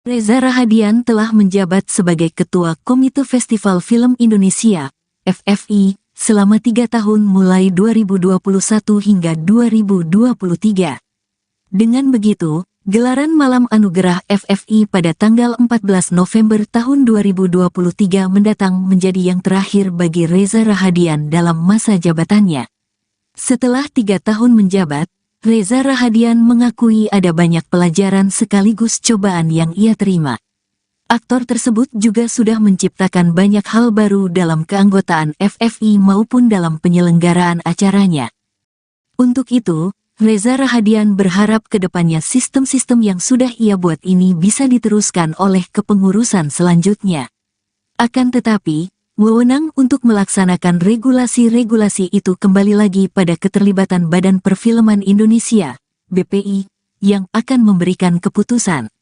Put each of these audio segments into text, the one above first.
Reza Rahadian telah menjabat sebagai Ketua Komite Festival Film Indonesia, FFI, selama 3 tahun mulai 2021 hingga 2023. Dengan begitu, gelaran Malam Anugerah FFI pada tanggal 14 November tahun 2023 mendatang menjadi yang terakhir bagi Reza Rahadian dalam masa jabatannya. Setelah 3 tahun menjabat, Reza Rahadian mengakui ada banyak pelajaran sekaligus cobaan yang ia terima. Aktor tersebut juga sudah menciptakan banyak hal baru dalam keanggotaan FFI maupun dalam penyelenggaraan acaranya. Untuk itu, Reza Rahadian berharap kedepannya sistem-sistem yang sudah ia buat ini bisa diteruskan oleh kepengurusan selanjutnya. Akan tetapi, wewenang untuk melaksanakan regulasi-regulasi itu kembali lagi pada keterlibatan Badan Perfilman Indonesia, BPI, yang akan memberikan keputusan.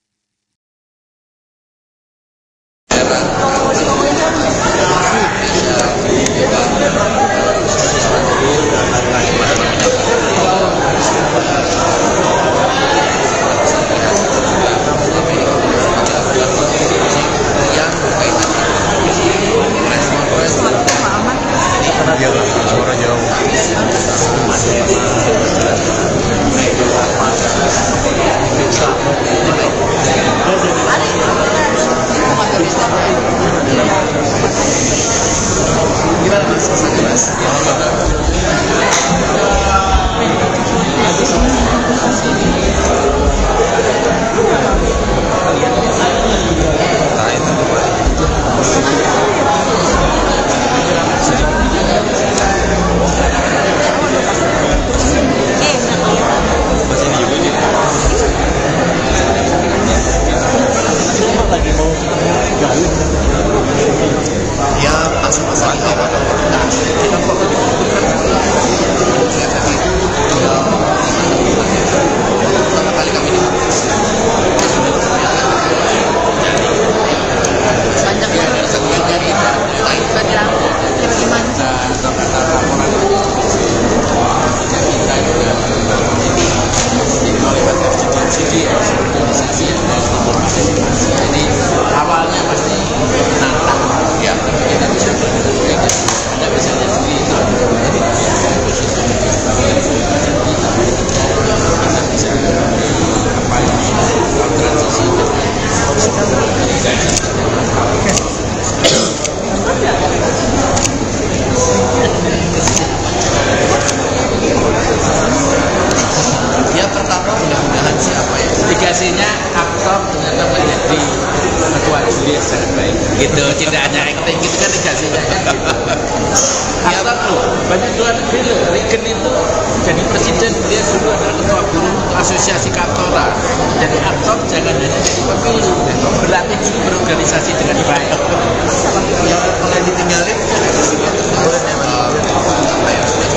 Indikasinya aktor ternyata menjadi ketua juri sangat baik. Gitu, tidak hanya acting, itu kan indikasinya. Aktor loh, banyak luar negeri loh. Reagan itu jadi presiden, dia dulu adalah ketua guru asosiasi aktoral. Jadi aktor jangan hanya jadi pemilu, berlatih dulu berorganisasi dengan baik. Yang mulai ditinggalin, apa ya, sudah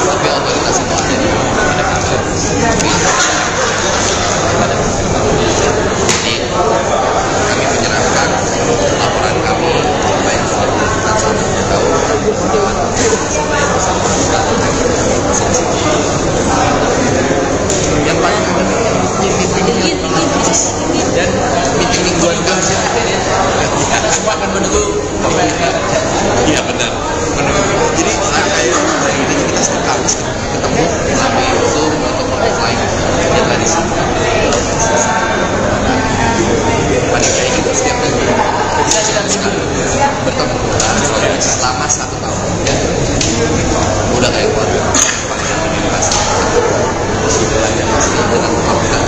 tapi otoritas itu ada di ini kami menyerahkan laporan kami apa yang sudah dilakukan selama 2 tahun yang paling meeting dan meeting mingguan itu karena semua akan menunggu iya benar menunggu. Jadi kayak ini kita setiap Kamis ketemu melalui Zoom atau offline yang tadi pada kayak gitu setiap minggu kita sudah bertemu selama 1 tahun udah kayak keluarga paling pas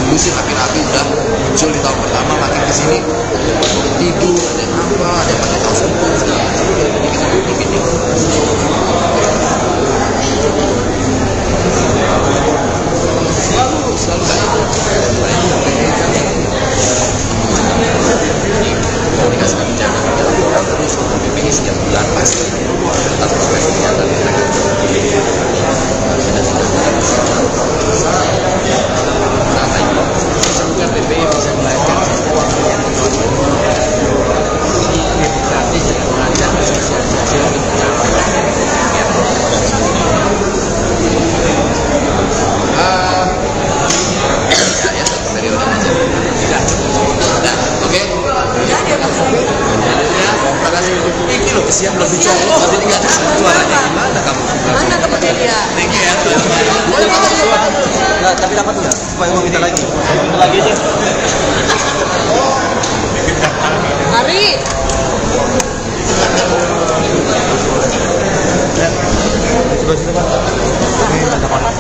dulu sih rapi-rapi udah muncul di tahun pertama, makin kesini tidur, ada yang apa, ada yang pakai kaos itu segala macam. Jadi kita meeting selalu baik komunikasi kami jaga terus untuk BPI setiap bulan pasti atas proses kegiatan mereka semoga BPI bisa melahirkan demokratis dengan mengajak sosialisasi untuk mencalonkan Ini loh kesian belum bicara. Jadi nggak ada suaranya gimana kamu? Mana tempatnya dia? Thank you ya. Nah, tapi dapat nggak? Supaya mau minta lagi. Minta lagi aja. Mari. Sebelah sini Pak. Ini banyak orang.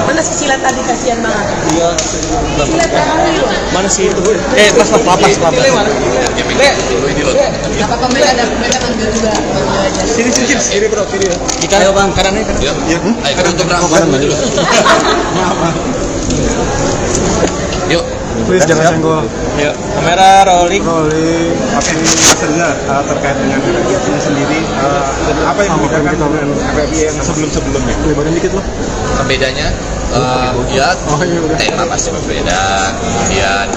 Mana si Silat tadi kasihan banget. Iya. Silat tangan dulu. Mana sih itu? Mas, lapas. Ini loh. Gak apa-apa mereka ambil juga. Sini bro, sini ya. Kita ayo Bang, kanan nih. Yuk. Ayo kita untuk rambut dulu. Yuk. Please jangan senggol. Yuk, kamera rolling. Oke, maksudnya terkait dengan FFI sendiri, apa yang membedakan dengan FFI yang sebelum-sebelumnya? Lebaran dikit loh. Perbedaannya ya tema pasti berbeda, kemudian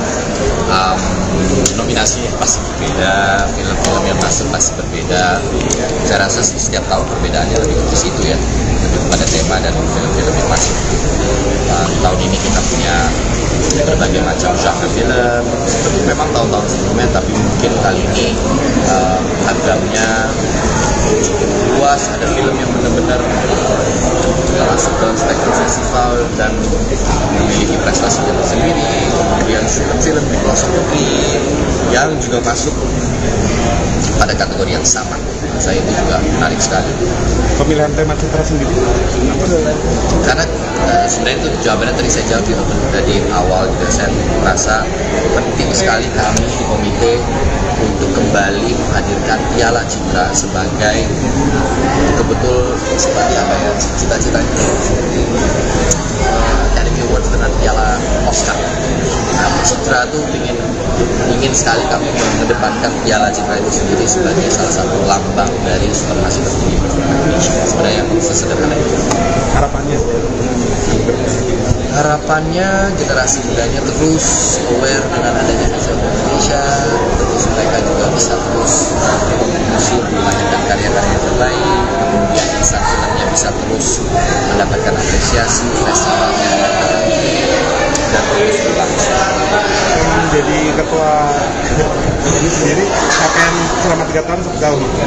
nominasi pasti berbeda, film-film yang masuk pasti berbeda. Saya rasa sih setiap tahun perbedaannya lebih ke situ ya, lebih kepada tema dan film-film yang masuk. Tahun ini kita punya berbagai macam genre film, memang tahun-tahun sebelumnya, tapi mungkin kali ini agamnya cukup luas, ada film yang benar-benar masuk ke spektrum festival dan memiliki prestasi tersendiri, kemudian film-film di pelosok negeri yang juga masuk pada kategori yang sama. Saya itu juga menarik sekali. Pemilihan tema citra sendiri? Karena sebenarnya itu jawabannya tadi saya jawab dari awal juga, saya merasa penting sekali kami di komite untuk kembali menghadirkan Piala Citra sebagai betul-betul seperti apa ya cita-citanya Academy Awards dengan Piala Oscar. Nah, Citra tuh ingin sekali kami mengedepankan Piala Citra itu sendiri sebagai salah satu lambang dari supremasi tertinggi Indonesia. Sebenarnya yang sesederhana itu. Harapannya generasi mudanya terus aware dengan adanya film Indonesia, terus mereka juga bisa terus berkontribusi untuk melahirkan karya-karya terbaik, kemudian insan filmnya bisa terus mendapatkan apresiasi, festivalnya dan terus berlangsung. Menjadi ketua ini sendiri, capaian selama 3 tahun sejauh ini?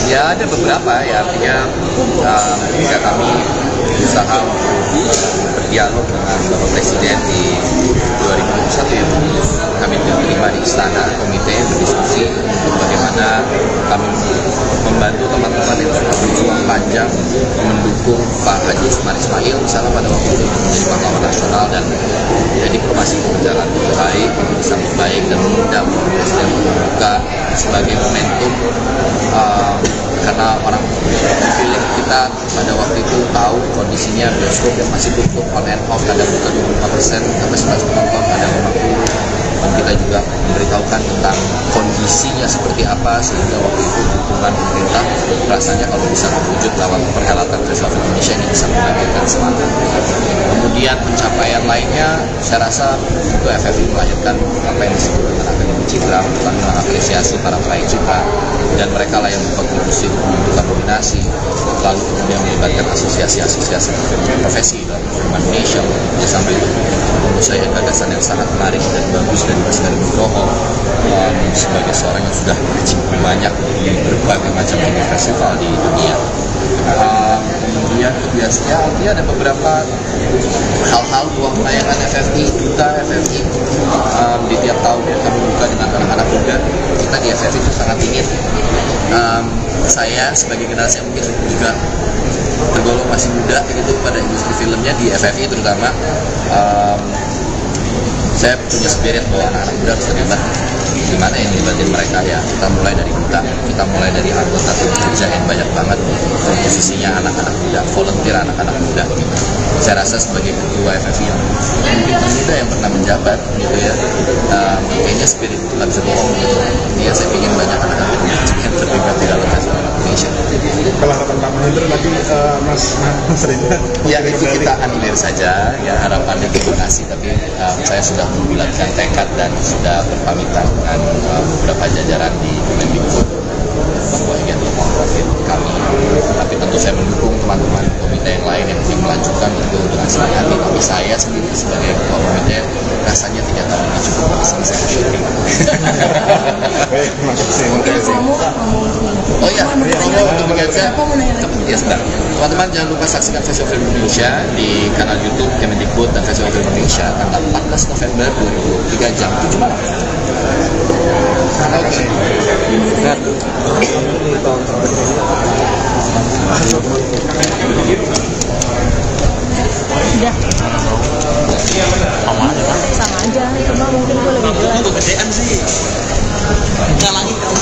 Ya ada beberapa ya, artinya ketika kami berusaha berdialog dengan Bapak Presiden di 2021 ya, kami diterima di istana komite berdiskusi untuk bagaimana kami membantu teman-teman yang sudah berjuang panjang mendukung Pak Haji Usman Ismail misalnya pada waktu itu menjadi pahlawan nasional, dan jadi diplomasi itu berjalan dengan baik, disambut baik, dan mengundang Presiden membuka sebagai momentum karena orang pilih kita pada waktu itu tahu kondisinya bioskop yang masih tutup on and off, kadang buka 25%, kapasitas penonton kadang 50%, dan kita juga memberitahukan tentang kondisinya seperti apa, sehingga waktu itu dukungan pemerintah rasanya kalau bisa terwujud lewat perhelatan Festival Indonesia ini bisa membangkitkan semangat. Kemudian pencapaian lainnya, saya rasa itu FFI melahirkan apa yang disebut dengan Akademi Citra, untuk mengapresiasi para peraih citra, dan mereka lah yang berkontribusi untuk membentukkan nominasi, lalu kemudian melibatkan asosiasi-asosiasi profesi dalam film Indonesia sampai itu. Menurut saya gagasan yang sangat menarik dan bagus dari Mas Karim Nugroho sebagai seorang yang sudah berkecimpung banyak di berbagai macam film festival di dunia. Kemudian kebiasaan artinya ada beberapa hal-hal ruang penayangan FFI, duta FFI di tiap tahunnya kami buka dengan anak-anak muda. Kita di FFI itu sangat ingin saya sebagai generasi yang mungkin juga tergolong masih muda gitu pada industri filmnya di FFI terutama, saya punya spirit bahwa anak-anak muda harus terlibat. Gimana yang melibatin mereka ya? Kita mulai dari duta, kita mulai dari anggota tim kerjaan banyak banget posisinya anak-anak muda, volunteer anak-anak muda gitu. Saya rasa sebagai ketua FFI yang mungkin termuda yang pernah menjabat gitu ya, kayaknya spirit itu nggak bisa bohong gitu. Dia saya ingin banyak anak-anak muda yang terlibat di dalam festival Indonesia. Kalau harapan Pak Mahendra tadi Mas Reza, ya itu kita anulir saja ya, harapannya terima kasih, tapi saya sudah membulatkan tekad dan sudah berpamitan dengan beberapa jajaran di Kemendikbud bahwa ya non-profit kami. Tapi tentu saya mendukung teman-teman komite yang lain yang ingin melanjutkan itu dengan senang hati. Tapi saya sendiri sebagai ketua komite rasanya 3 tahun ini cukup untuk selesai syuting. Baik, terima kasih. Kamu ngomong Oh iya, untuk mengaca, Siapa mau nanya lagi? ya sebentar. Teman-teman jangan lupa saksikan Festival Film Indonesia di kanal YouTube Kemendikbud dan Festival Film Indonesia tanggal 14 November 2023 jam 7 malam. Oke. Udah. Sama aja, cuma mungkin gue lebih jelas. Itu gedean sih. Ngalangin kamu.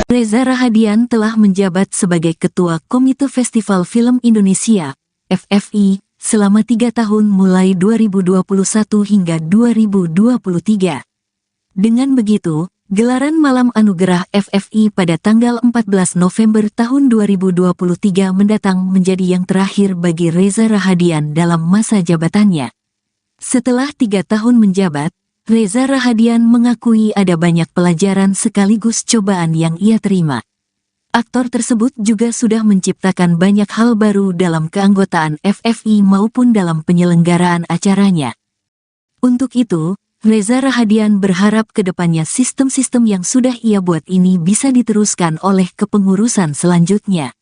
Reza Rahadian telah menjabat sebagai Ketua Komite Festival Film Indonesia, FFI, selama 3 tahun mulai 2021 hingga 2023. Dengan begitu, gelaran Malam Anugerah FFI pada tanggal 14 November tahun 2023 mendatang menjadi yang terakhir bagi Reza Rahadian dalam masa jabatannya. Setelah 3 tahun menjabat, Reza Rahadian mengakui ada banyak pelajaran sekaligus cobaan yang ia terima. Aktor tersebut juga sudah menciptakan banyak hal baru dalam keanggotaan FFI maupun dalam penyelenggaraan acaranya. Untuk itu, Reza Rahadian berharap ke depannya sistem-sistem yang sudah ia buat ini bisa diteruskan oleh kepengurusan selanjutnya.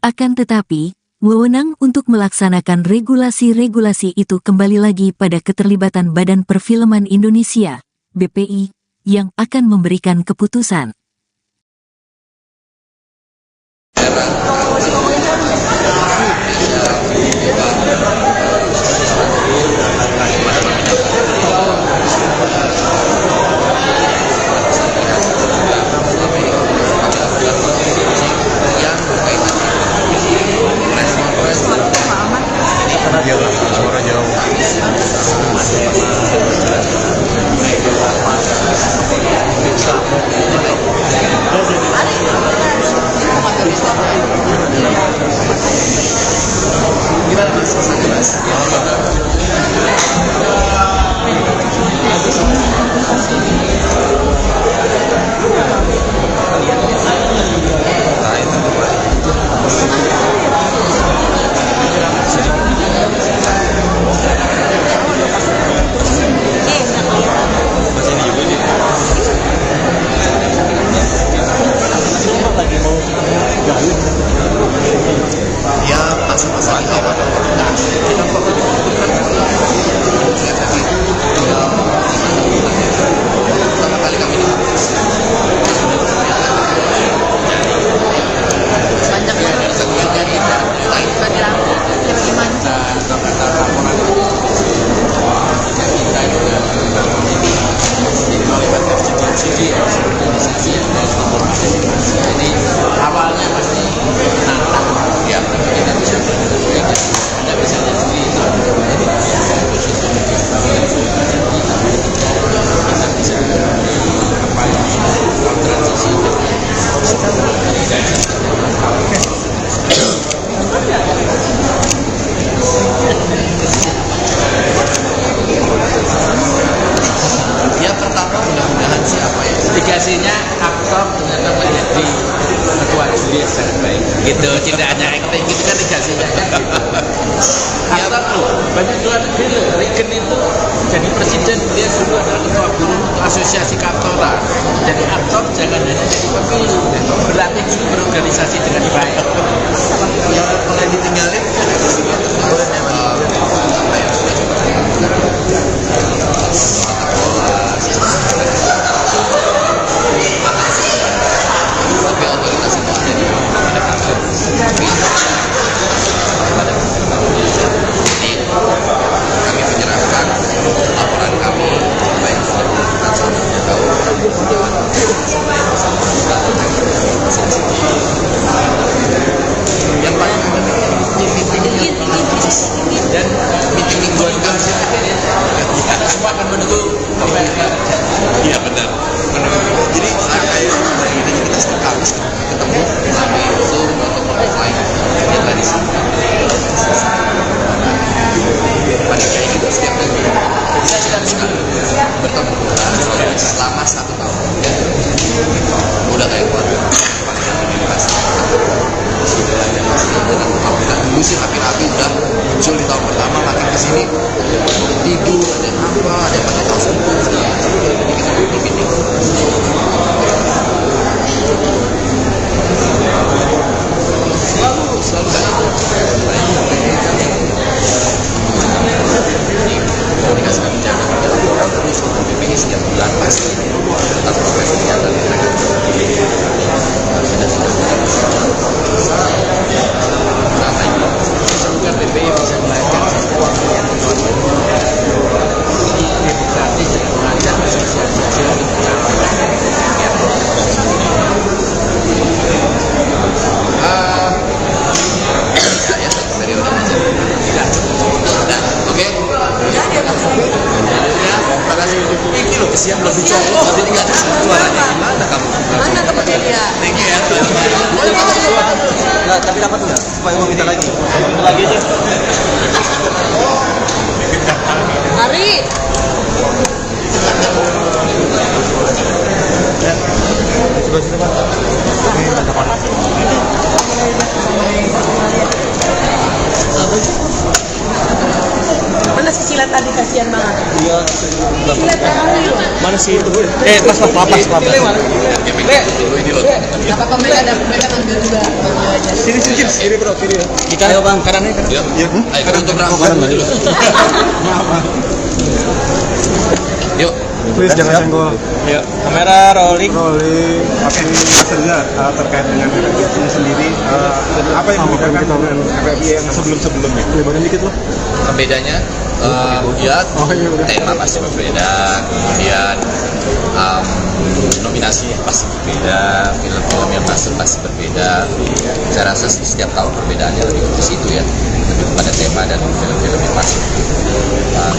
Akan tetapi, wewenang untuk melaksanakan regulasi-regulasi itu kembali lagi pada keterlibatan Badan Perfilman Indonesia, BPI, yang akan memberikan keputusan. Suara jauh. Gimana mas? Sangat mas. Ya masa-masa di awal kita fokus pertama kali kami Banyak yang dari lain saja gimana? Jadi awalnya pasti nantang, ya kita bisa berpikir, Anda bisa lihat sendiri posisi media kita bisa apa yang transisi ya pertama mudah-mudahan siapa ya indikasinya aktor ternyata menjadi ketua juri yang sangat baik gitu, tidak hanya acting gitu kan indikasinya kan gitu. Aktor loh, banyak luar negeri loh, Reagan itu jadi presiden, dia dulu adalah ketua guru asosiasi aktoral. Jadi aktor jangan hanya jadi pemilu, berlatih dulu berorganisasi dengan baik. yang mulai ditinggalin apa ya sudah coba tapi otoritas itu ada di jadi kami menyerahkan laporan kami apa yang sudah dilakukan sebelumnya tahu yang paling penting ada yang apa, ada yang pakai kaos itu segala macam. Jadi kita Google Meeting. Selalu baik. Komunikasi kami jaga, kami lakukan terus untuk BPI setiap bulan pasti tentang progres kegiatan mereka. Semoga BPI bisa melahirkan sistem yang ini berarti juga mengajak sosialisasi untuk mencapai ya periode aja. Nah, oke. Terima kasih. Ini loh kesian belum bicara. Tapi tinggal suaranya gimana kamu? Mana tempat dia? Thank you ya. Nggak, tapi dapat nggak? Supaya mau minta lagi. Minta lagi aja. Ari. Sebelah situ Pak. Ini ada Pak. Mana si Silat tadi, kasihan banget. Iya. Silat tadi. Mana sih itu? Pas. Gak apa-apa, mereka ngambil juga. Sini bro, kiri. Kita ayo bang, kanan kan? Iya. Ayo kita untuk berangkat dulu. Yuk. Please jangan senggol. Ya, kamera rolling. Oke, sebenarnya terkait dengan FFI sendiri, apa yang membedakan dengan FFI yang sebelum-sebelumnya? Lebaran dikit loh. Pembedanya ya tema pasti berbeda, kemudian nominasi pasti berbeda, film-film yang masuk pasti berbeda. Saya rasa setiap tahun perbedaannya lebih ke situ ya, lebih kepada tema dan film-film yang masuk.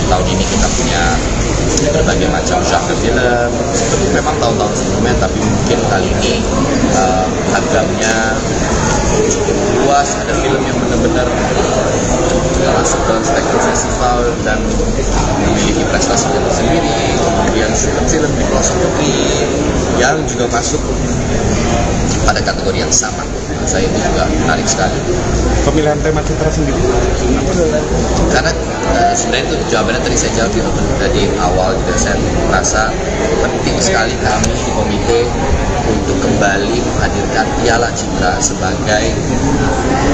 Tahun ini kita punya berbagai macam genre film, seperti memang tahun-tahun sebelumnya, tapi mungkin kali ini agamnya cukup luas. Ada film yang benar-benar masuk dalam spektrum festival dan memiliki prestasi yang tersendiri, kemudian film-film di pelosok negeri yang juga masuk pada kategori yang sama. Saya itu juga menarik sekali. Pemilihan tema citra sendiri, Karena sebenarnya itu jawabannya tadi saya jawab di awal juga. Saya merasa penting sekali kami di komite untuk kembali menghadirkan Piala Citra sebagai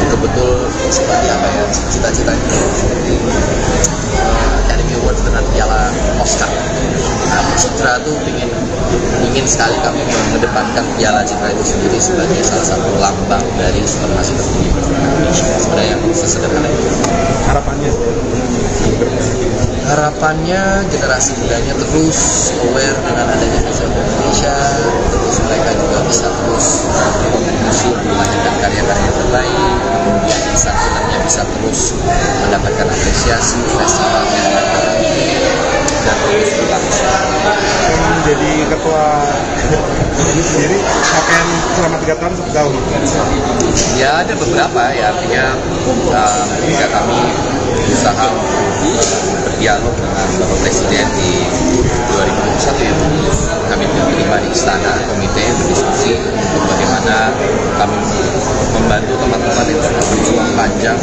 betul-betul seperti apa ya, cita-citanya seperti Academy Awards dengan Piala Oscar. Nah, Citra tuh ingin sekali kami mengedepankan Piala Citra itu sendiri sebagai salah satu lambang dari supremasi tertinggi Indonesia. Sebenarnya sesederhana itu. Harapannya generasi mudanya terus aware dengan adanya film Indonesia, terus mereka juga bisa terus berkontribusi untuk melahirkan karya-karya terbaik, kemudian insan filmnya bisa terus mendapatkan apresiasi, festivalnya dan terus berlangsung. menjadi ketua ini sendiri, capaian selama 3 tahun seperti tahun. Ya ada beberapa ya, artinya ketika kami berusaha berdialog dengan Bapak Presiden di 2021 ya, kami diterima di istana komite berdiskusi untuk bagaimana kami membantu teman-teman yang sudah berjuang panjang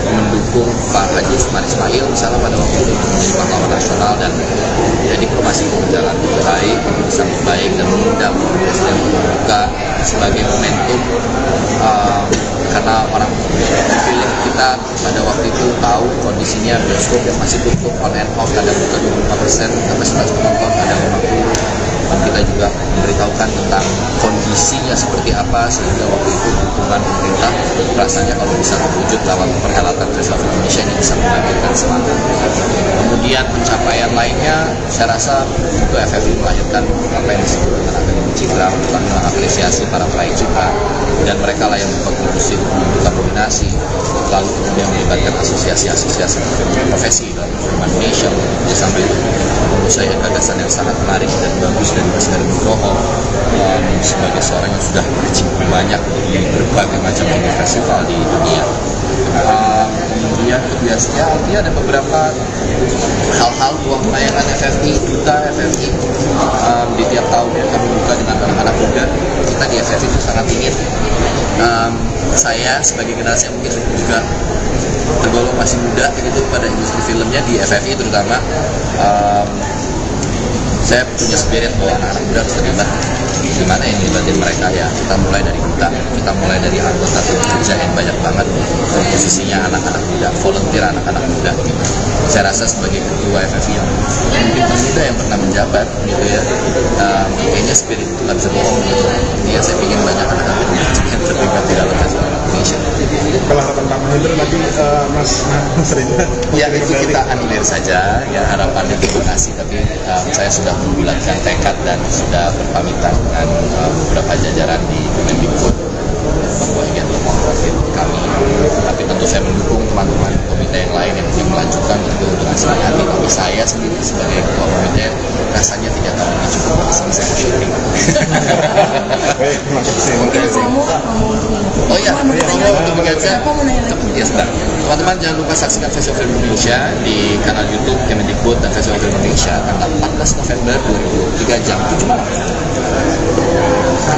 mendukung Pak Haji Usman Ismail misalnya pada waktu itu menjadi pahlawan nasional, dan ya diplomasi berjalan dengan baik, bisa baik, dan mengundang Presiden membuka sebagai momentum karena orang pilih kita pada waktu itu tahu kondisinya bioskop yang masih tutup on and off, kadang buka 25%, kapasitas penonton kadang 50%. Dan kita juga memberitahukan tentang kondisinya seperti apa, sehingga waktu itu dukungan pemerintah rasanya kalau bisa terwujud lewat perhelatan Festival Indonesia ini bisa membangkitkan semangat. Kemudian pencapaian lainnya, saya rasa itu FFI melahirkan apa yang disebut dengan Akademi Citra, untuk kami mengapresiasi para peraih citra, dan mereka lah yang berkontribusi untuk membuka nominasi, lalu kemudian melibatkan asosiasi-asosiasi profesi dalam film Indonesia, ya sampai menurut saya gagasan yang sangat menarik dan bagus dari Mas Heru Nugroho sebagai seorang yang sudah berkecimpung banyak di berbagai macam festival di dunia. Kemudian biasanya artinya ada beberapa hal-hal ruang penayangan FFI, duta FFI di tiap tahun yang kami buka dengan anak-anak muda. Kita di FFI itu sangat ingin saya sebagai generasi yang mungkin juga tergolong masih muda gitu pada industri filmnya di FFI terutama. Saya punya spirit bahwa anak-anak muda harus terlibat. Gimana yang libatin mereka ya? Kita mulai dari duta, kita mulai dari anggota tim kerja yang banyak banget posisinya anak-anak muda, volunteer anak-anak muda gitu. Saya rasa sebagai ketua FFI yang mungkin termuda yang pernah menjabat gitu ya, kayaknya spirit itu nggak bisa bohong gitu. Ya saya ingin banyak anak-anak muda yang terlibat di dalam Festival Indonesia. Kalau harapan Pak Mahendra tadi Mas Reza, Ya itu kita animir saja ya, harapannya terima kasih, tapi saya sudah membulatkan tekad dan sudah berpamitan dengan beberapa jajaran di Kemendikbud bahwa ingin memprofit kami, tapi tentu saya mendukung teman-teman komite yang lain yang ingin melanjutkan itu dengan senang hati, tapi saya sendiri sebagai ketua komite rasanya 3 tahun ini cukup bersama saya syuting. baik, terima kasih. Oh iya, untuk mengajar, ya sebentar. Teman-teman jangan lupa saksikan Festival Film Indonesia di kanal YouTube Kemendikbud dan Festival Film Indonesia tanggal 14 November 2023 jam 7 malam.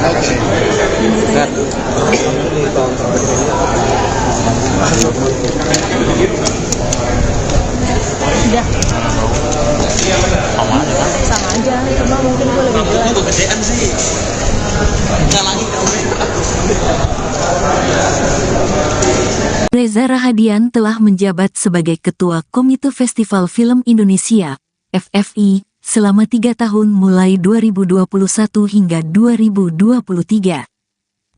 Oke. Sama aja, cuma mungkin gue lebih jelas. Itu kegedean sih. Ngalangi Reza Rahadian telah menjabat sebagai Ketua Komite Festival Film Indonesia, FFI, selama 3 tahun mulai 2021 hingga 2023.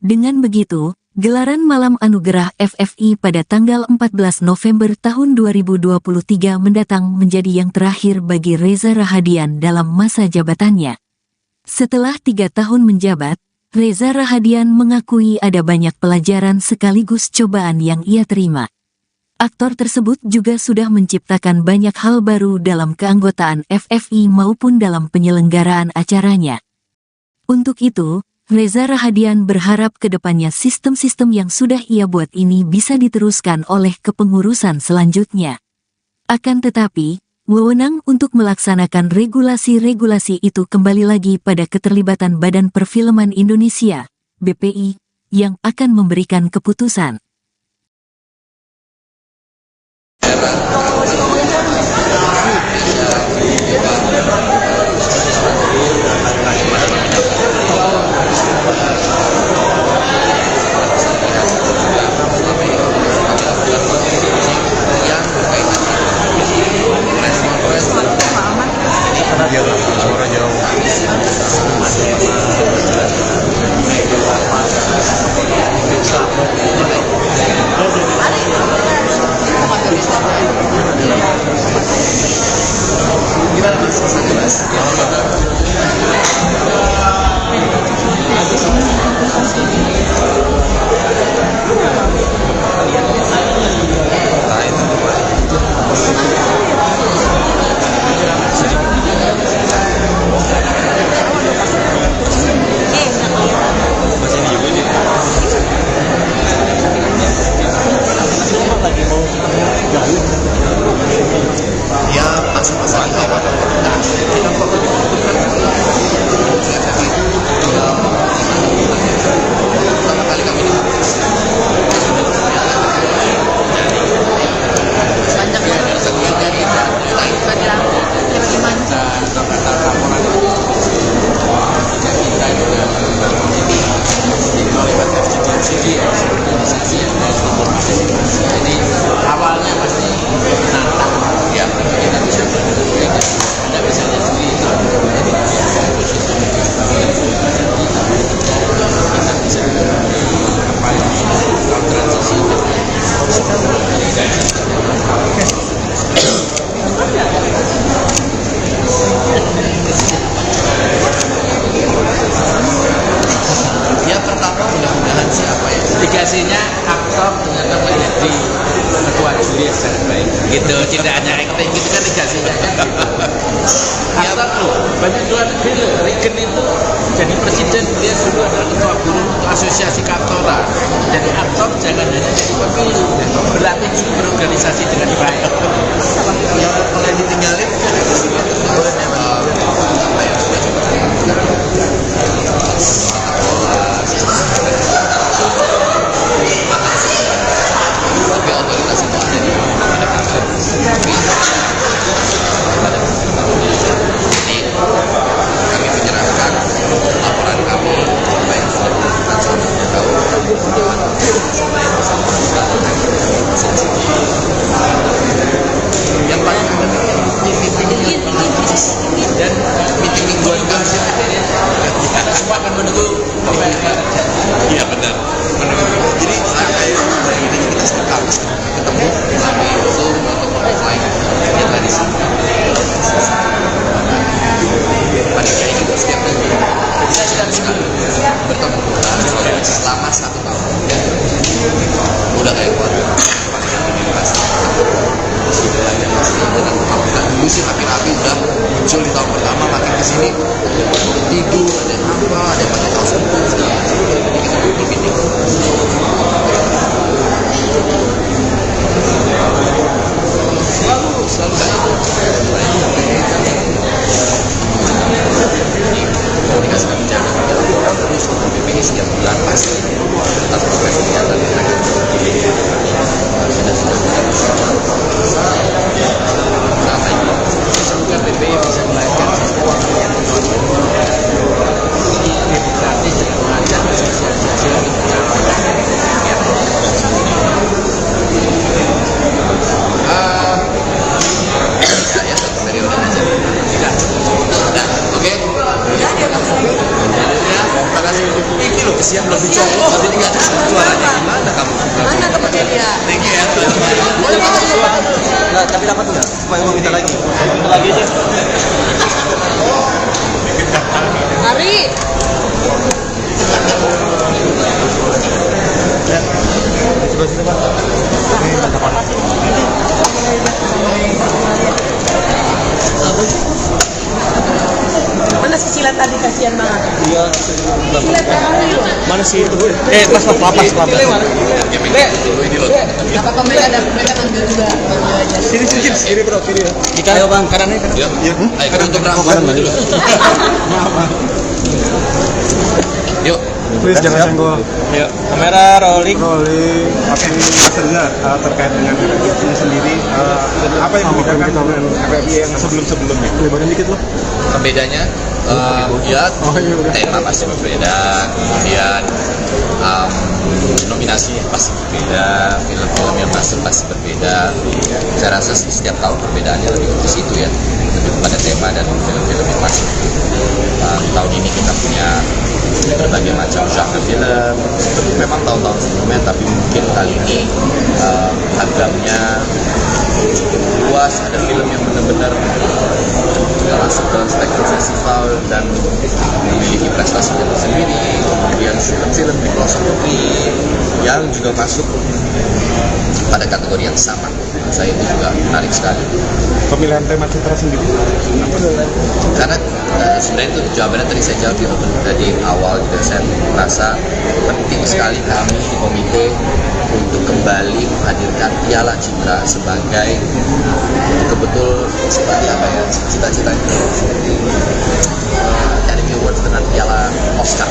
Dengan begitu, gelaran Malam Anugerah FFI pada tanggal 14 November tahun 2023 mendatang menjadi yang terakhir bagi Reza Rahadian dalam masa jabatannya. Setelah 3 tahun menjabat, Reza Rahadian mengakui ada banyak pelajaran sekaligus cobaan yang ia terima. Aktor tersebut juga sudah menciptakan banyak hal baru dalam keanggotaan FFI maupun dalam penyelenggaraan acaranya. Untuk itu, Reza Rahadian berharap kedepannya sistem-sistem yang sudah ia buat ini bisa diteruskan oleh kepengurusan selanjutnya. Akan tetapi, wewenang untuk melaksanakan regulasi-regulasi itu kembali lagi pada keterlibatan Badan Perfilman Indonesia, BPI, yang akan memberikan keputusan. Suara jauh. indikasinya aktor ternyata menjadi ketua juri yang sangat baik gitu, tidak hanya acting gitu kan indikasinya kan aktor loh, banyak luar negeri loh. Reagan itu jadi presiden, dia dulu adalah ketua guru untuk asosiasi keaktoran. Jadi aktor jangan hanya jadi pemilu, berlatih dulu berorganisasi dengan baik. Yang boleh ditinggalin boleh memang apa ya, sudah tapi otoritas itu ada di dan meeting mingguan juga hasil akhirnya kita semua akan menunggu apa yang akan terjadi. Iya benar. Jadi kita setiap kali ketemu melalui Zoom atau offline yang tadi panitia ini setiap minggu kita sedang sekali bertemu selama 1 tahun. Udah kayak keluarga paling aktivitas dengan dulu sih makin rapi udah muncul di tahun pertama, makin kesini tidur, ada yang apa, ada yang pakai kaos putih segala macam. Jadi kita kumpul meeting selalu komunikasi kami jaga terus untuk BPI setiap bulan pasti atas progres kegiatan mereka sampai semoga BPI bisa melahirkan sistem yang demokratis dengan lancar sosialisasi lebih ya satu periode aja tidak oke ya terima kasih ini loh kesian lebih cowok jadi nggak ada suaranya gimana kamu Mana tempatnya dia? thank you ya Nah, tapi dapat nggak? Supaya mau minta lagi. Minta lagi aja. Hari. Coba sini Pak. Ini tanda panah. Mana si Silat tadi kasihan banget. Iya. Silat tadi loh. Mana sih itu? Mas lapas. ini loh Gak apa-apa mereka ambil juga. Sini bro, sini ya. Kita ayo Bang, kanan aja. ya ayo kita untuk rambut dulu yuk Please jangan senggol. Yuk, kamera rolling. Rolling. Oke, Mas Reza, terkait dengan FFI sendiri, apa yang membedakan dengan FFI yang sebelum-sebelumnya? Lebaran dikit loh. Pembedanya ya tema pasti berbeda, kemudian nominasi pasti berbeda, film-film yang masuk pasti berbeda. Saya rasa sih setiap tahun perbedaannya lebih ke situ ya, lebih kepada tema dan film-film yang masuk. Tahun ini kita punya berbagai macam genre film, memang tahun-tahun sebelumnya, tapi mungkin kali ini agamnya cukup luas, ada film yang benar-benar masuk ke spektrum festival dan memiliki prestasi tersendiri, kemudian film-film di pelosok negeri yang juga masuk pada kategori yang sama. Saya itu juga menarik sekali. Pemilihan tema citra sendiri? Karena sebenarnya itu jawabannya tadi saya jawab di awal juga, saya merasa penting sekali kami di komite untuk kembali menghadirkan Piala Citra sebagai betul-betul seperti apa ya cita-citanya seperti Academy Awards dengan Piala Oscar.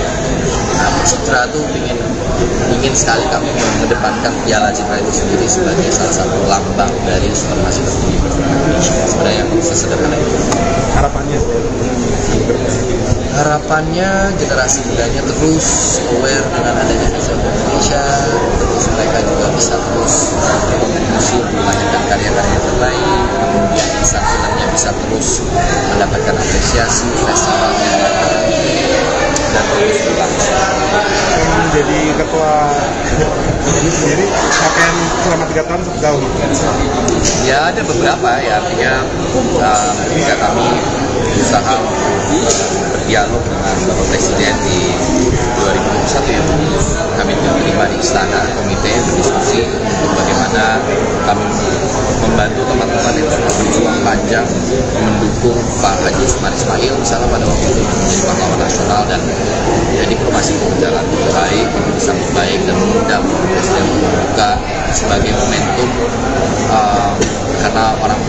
Nah, Citra tuh ingin sekali kami mengedepankan Piala Citra itu sendiri sebagai salah satu lambang dari supremasi tertinggi Indonesia. Sebenarnya yang sesederhana itu. Harapannya generasi mudanya terus aware dengan adanya film Indonesia, terus mereka juga bisa terus berkontribusi untuk melahirkan karya-karya terbaik, kemudian insan filmnya bisa terus mendapatkan apresiasi, festivalnya dan terus berlangsung. Menjadi ketua ini sendiri, pakaian selama 3 tahun sejauh ini? Ya ada beberapa ya, artinya ketika kami berusaha berdialog dengan Bapak Presiden di 2021 ya, kami diterima di istana komite berdiskusi untuk bagaimana kami membantu teman-teman yang sudah berjuang panjang mendukung Pak Haji Usman Ismail misalnya pada waktu itu menjadi pahlawan nasional, dan ya diplomasi itu berjalan dengan baik, disambut baik, dan mengundang Presiden membuka sebagai momentum karena orang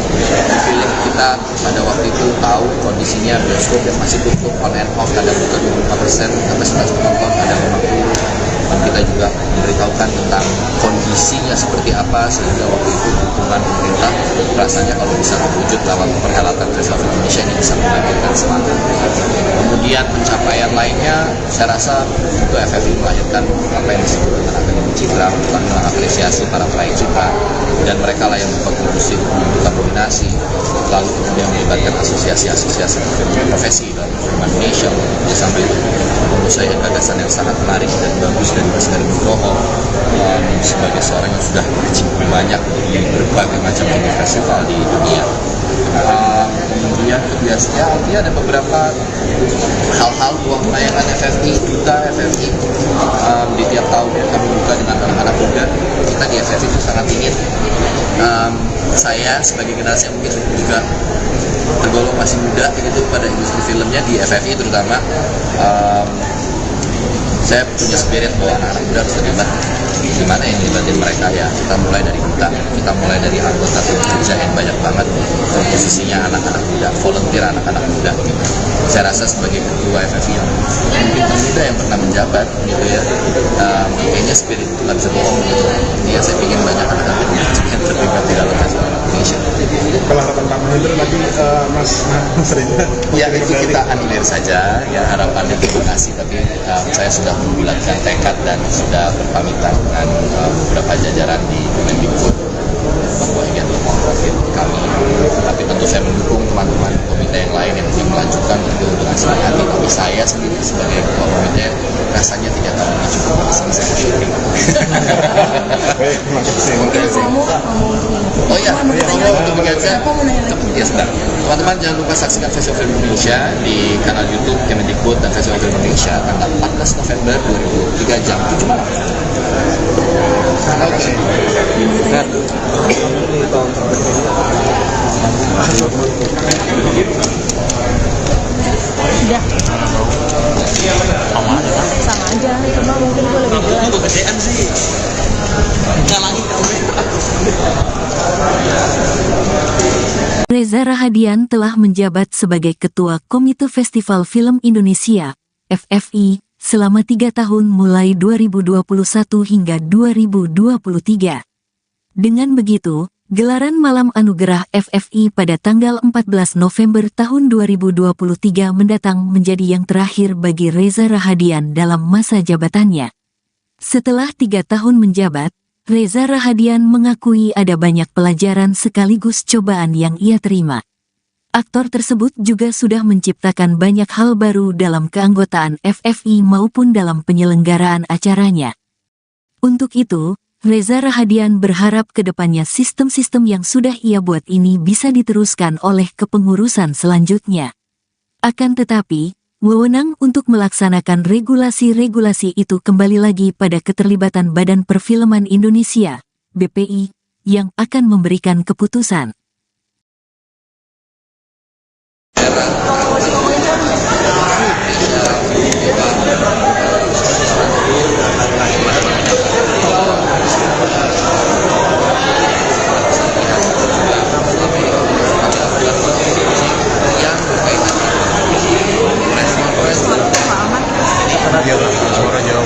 pilih kita pada waktu itu tahu kondisinya bioskop yang masih tutup on and off, kadang buka 25%, kapasitas penonton kadang 50%, dan kita juga memberitahukan tentang kondisinya seperti apa, sehingga waktu itu dukungan pemerintah rasanya kalau bisa terwujud lewat perhelatan Festival Indonesia ini bisa membangkitkan semangat. Kemudian kemudian pencapaian lainnya, saya rasa itu FFI melahirkan apa yang disebut dengan Akademi Citra, bukan mengapresiasi para peraih citra, dan mereka lah yang berkontribusi untuk membentuk nominasi, lalu kemudian melibatkan asosiasi-asosiasi profesi dalam film Indonesia untuk sampai menurut saya gagasan yang sangat menarik dan bagus dari Mas Heri Nugroho sebagai seorang yang sudah berkecimpung banyak di berbagai macam film festival di dunia. Kemudian kebiasaan artinya ada beberapa hal-hal ruang penayangan FFI, duta FFI di tiap tahun kami buka dengan anak-anak muda. Kita di FFI itu sangat ingin saya sebagai generasi yang mungkin juga tergolong masih muda gitu pada industri filmnya di FFI terutama, saya punya spirit bahwa anak-anak muda harus terlibat. Gimana yang dilibatin mereka ya? Kita mulai dari duta, kita mulai dari anggota tim kerja yang banyak banget, posisinya anak-anak muda, volunteer anak-anak muda. Gitu. Saya rasa sebagai ketua FFI yang mungkin termuda yang pernah menjabat, gitu ya, kayaknya spirit itu nggak bisa bohong. Gitu. Ya saya ingin banyak anak-anak muda yang terlibat di dalam festival Indonesia. Kalau harapan Pak Mahendra tadi Mas Reza. Ya itu kita anulir saja, ya harapannya terima kasih, tapi saya sudah membulatkan tekad dan sudah berpamitan dengan beberapa jajaran di Kemendikbud bahwa ini adalah non-profit kami, tapi tentu saya mendukung teman-teman komite yang lain yang ingin melanjutkan itu dengan senang hati, tapi saya sendiri sebagai ketua komite rasanya 3 tahun ini cukup bersama saya syuting. Baik, terima kasih. Oh iya, ya sedang. Teman-teman jangan lupa saksikan Festival Film Indonesia di kanal YouTube Kemendikbud dan Festival Film Indonesia tanggal 14 November 2003 jam 7 malam. Oke. Udah. Sama aja, cuma mungkin gue lebih jelas. Itu kegedean sih. Ngalangin kamu. Reza Rahadian telah menjabat sebagai Ketua Komite Festival Film Indonesia, FFI, selama 3 tahun mulai 2021 hingga 2023. Dengan begitu, gelaran Malam Anugerah FFI pada tanggal 14 November tahun 2023 mendatang menjadi yang terakhir bagi Reza Rahadian dalam masa jabatannya. Setelah 3 tahun menjabat, Reza Rahadian mengakui ada banyak pelajaran sekaligus cobaan yang ia terima. Aktor tersebut juga sudah menciptakan banyak hal baru dalam keanggotaan FFI maupun dalam penyelenggaraan acaranya. Untuk itu, Reza Rahadian berharap ke depannya sistem-sistem yang sudah ia buat ini bisa diteruskan oleh kepengurusan selanjutnya. Akan tetapi, wewenang untuk melaksanakan regulasi-regulasi itu kembali lagi pada keterlibatan Badan Perfilman Indonesia, BPI, yang akan memberikan keputusan. Suara jauh.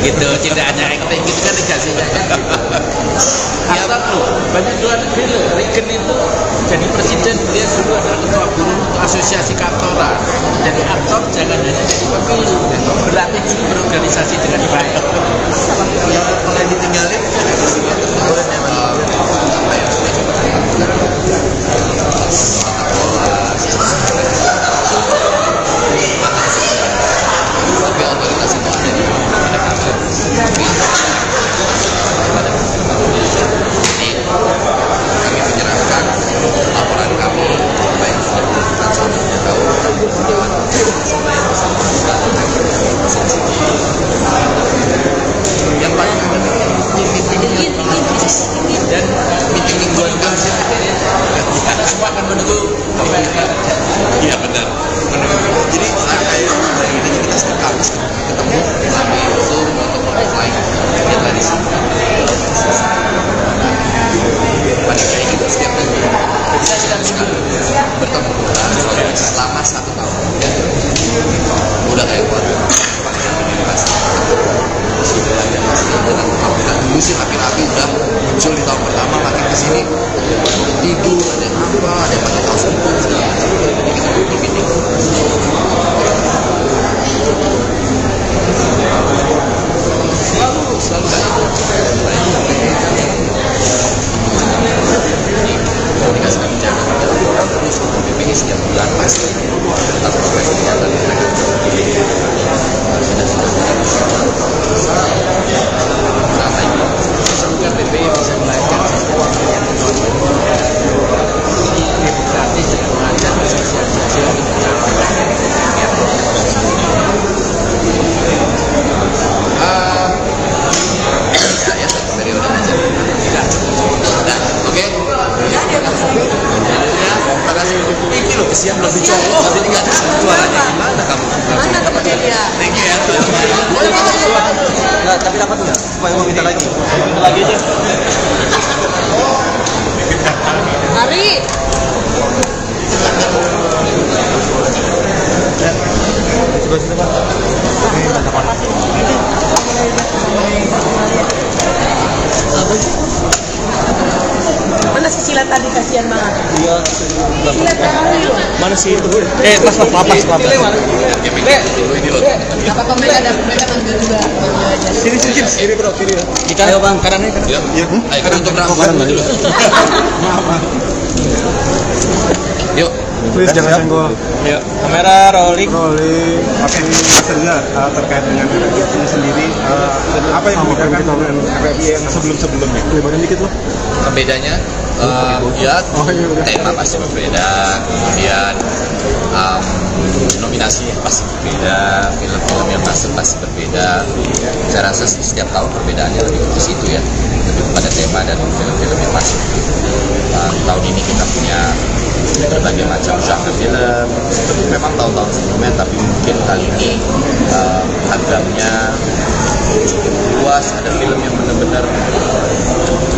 gitu, tidak hanya acting gitu kan dikasihnya kan. Aktor loh, banyak luar negeri loh. Reagan itu jadi presiden, dia dulu adalah ketua guru asosiasi kantoran. Jadi aktor jangan hanya jadi pemilu, berlatih dulu berorganisasi dengan baik. Kalau ditinggalin tapi otoritas itu ada di pada kantor. Ini kami menyerahkan laporan kami apa yang sudah dilakukan sebelumnya tahun yang paling dan meeting mingguan juga Karena semua akan menunggu Iya benar. Jadi kayak ini kita setiap kampus ketemu kami Zoom ataupun offline yang dari sini. Panitia ini setiap minggu kita sekali bertemu selama 1 tahun. Udah kayak keluarga. Panitia ini pasti. Dengan kita dulu sih rapi-rapi udah muncul di tahun pertama, makin kesini tidur, ada yang apa, ada yang pakai kaos itu segala macam. Jadi kita kumpul meeting. Selalu komunikasi kami jaga terus BPI setiap bulan pasti tetap progres kegiatan mereka semoga BPI bisa melahirkan sistem yang demokratis dengan mengajar sosialisasi untuk ya periode aja tidak oke terima kasih ini loh kesian belum dicolok jadi nggak ada suaranya gimana kamu thank you ya Nggak, tapi dapat nggak? Supaya mau minta lagi. Minta lagi aja. Hari. Sebelah situ Pak. Ini tanda panas. Mana si Cilat tadi, kasihan banget. Iya. Cilat kali loh. Mana sih itu? Pas. ini loh Apa mereka ada mereka ambil juga aja. Kiri bro, kiri. Kita ayo Bang, kanannya kan. ya ayo kita untuk rangkuman dulu yuk Please jangan senggol. Yuk, kamera rolling. Oke, Mas Reza, terkait dengan FFI ini sendiri, apa yang membedakan dengan FFI yang sebelum-sebelumnya? Lebaran dikit loh. bedanya ya tema pasti berbeda, kemudian nominasi pasti berbeda, film-film yang masuk pasti berbeda. Saya rasa setiap tahun perbedaannya lebih ke situ ya, lebih pada tema dan film-film yang masuk. Tahun ini kita punya berbagai macam genre film, seperti memang tahun-tahun sebelumnya, tapi mungkin kali ini programnya cukup luas. Ada film yang benar-benar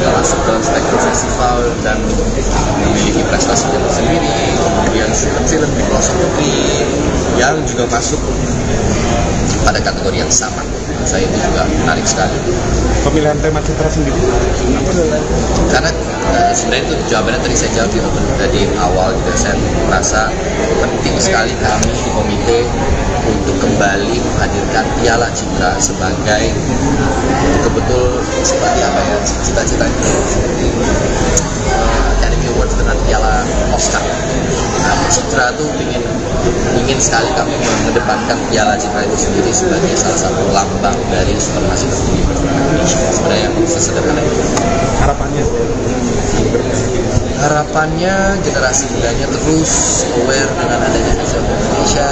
masuk ke spektrum festival dan memiliki prestasi tersendiri, kemudian film di pelosok negeri yang juga masuk pada kategori yang sama. Saya itu juga menarik sekali. Pemilihan tema citra sendiri? Karena sebenarnya itu jawabannya tadi saya jawab dari awal juga. Saya merasa penting sekali kami di komite untuk kembali menghadirkan Piala Citra sebagai betul-betul seperti apa ya, cita-cita itu seperti Academy Awards dengan Piala Oscar. Nah, Citra tuh ingin sekali kami mengedepankan Piala Citra itu sendiri sebagai salah satu lambang dari supremasi tertinggi Indonesia. Sebenarnya sesederhana itu. Harapannya generasi mudanya terus aware dengan adanya film Indonesia,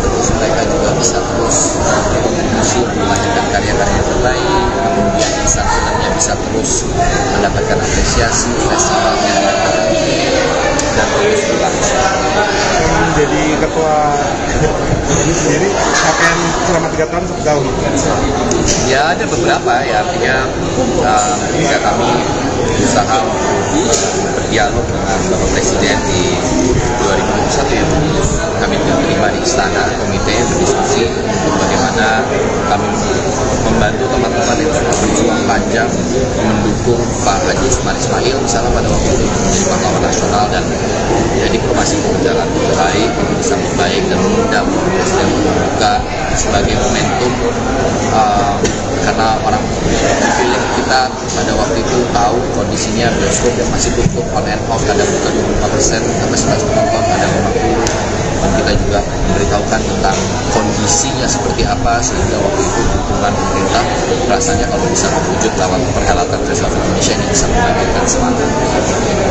terus mereka juga bisa terus berkontribusi melahirkan karya-karya terbaik, kemudian insan filmnya bisa terus mendapatkan apresiasi, festivalnya dan terus berlangsung. Menjadi ketua ini sendiri, capaian selama 3 tahun seperti tahun? Ya ada beberapa ya, artinya ketika kami berusaha berdialog dengan Bapak Presiden di 2021 ya, kami diterima di istana komite berdiskusi untuk bagaimana kami membantu teman-teman yang sudah berjuang panjang mendukung Pak Haji Usman Ismail misalnya pada waktu itu menjadi pahlawan nasional, dan ya diplomasi berjalan baik, disambut baik, dan mengundang Presiden membuka sebagai momentum karena orang film kita pada waktu itu tahu kondisinya bioskop yang masih tutup on and off, kadang buka 25%, kapasitas penonton kadang 50%, dan kita juga memberitahukan tentang kondisinya seperti apa, sehingga waktu itu dukungan pemerintah rasanya kalau bisa terwujud lewat perhelatan Festival Film Indonesia ini bisa membangkitkan semangat.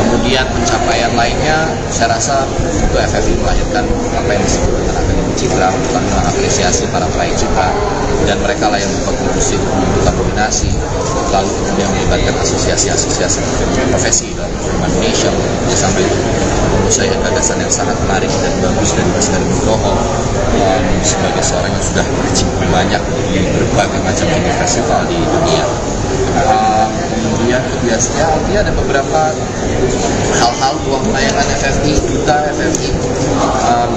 Kemudian pencapaian lainnya, saya rasa itu FFI melahirkan apa yang disebut dengan Akademi Citra, bukan mengapresiasi para peraih citra, dan mereka lah yang berkontribusi untuk membentuk nominasi, lalu kemudian melibatkan asosiasi-asosiasi profesi dalam film Indonesia untuk sampai menurut saya gagasan yang sangat menarik dan bagus dari Mas Karim Nugroho sebagai seorang yang sudah berkecimpung banyak di berbagai macam festival di dunia. Kemudian biasanya artinya ada beberapa hal-hal ruang penayangan FFI, duta FFI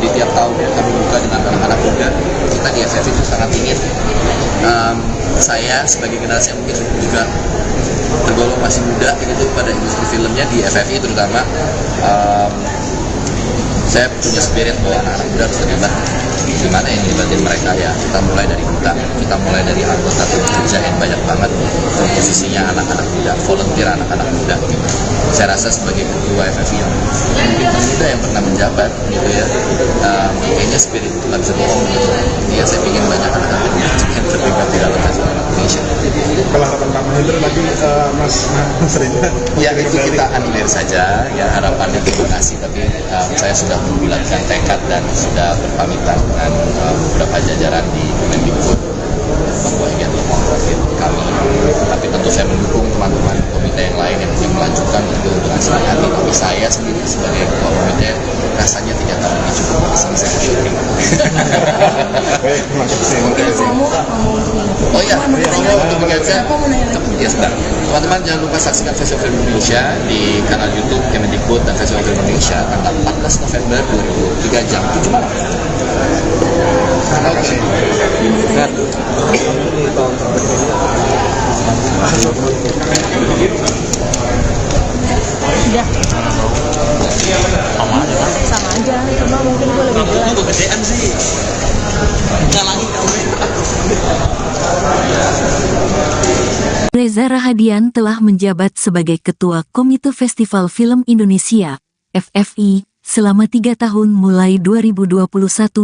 di tiap tahun kami buka dengan anak-anak muda. Kita di FFI itu sangat ingin saya sebagai generasi yang mungkin juga tergolong masih muda gitu pada industri filmnya di FFI terutama, saya punya spirit bahwa anak-anak muda harus terlibat. Gimana yang dilibatin mereka ya? Kita mulai dari duta, kita mulai dari anggota tim kerja yang banyak banget posisinya anak-anak muda, volunteer anak-anak muda. Saya rasa sebagai ketua FFI yang mungkin termuda yang pernah menjabat gitu ya, kayaknya spirit itu nggak bisa bohong gitu. Ya saya ingin banyak anak-anak muda yang terlibat di dalam Festival Indonesia. Kalau harapan Pak Mahendra tadi Mas Reza, ya itu kita anulir saja ya, harapannya terima kasih, tapi saya sudah membulatkan tekad dan sudah berpamitan dengan beberapa jajaran di Kemendikbud bahwa ini adalah profit kami, tapi tentu saya mendukung teman-teman komite yang lain yang ingin melanjutkan itu dengan senang hati, tapi saya sendiri sebagai ketua komite rasanya tidak akan lebih cukup untuk selesai syuting. baik, terima kasih. Oh iya, untuk mengajar ya sebentar. Teman-teman jangan lupa saksikan Festival Film Indonesia di kanal YouTube Kemendikbud dan Festival Film Indonesia tanggal 14 November 2023 jam 7 malam. Oke. Sama aja, cuma mungkin gue lebih jelas. Kegedean sih. Ngalangi kamu. Reza Rahadian telah menjabat sebagai Ketua Komite Festival Film Indonesia, FFI, selama 3 tahun mulai 2021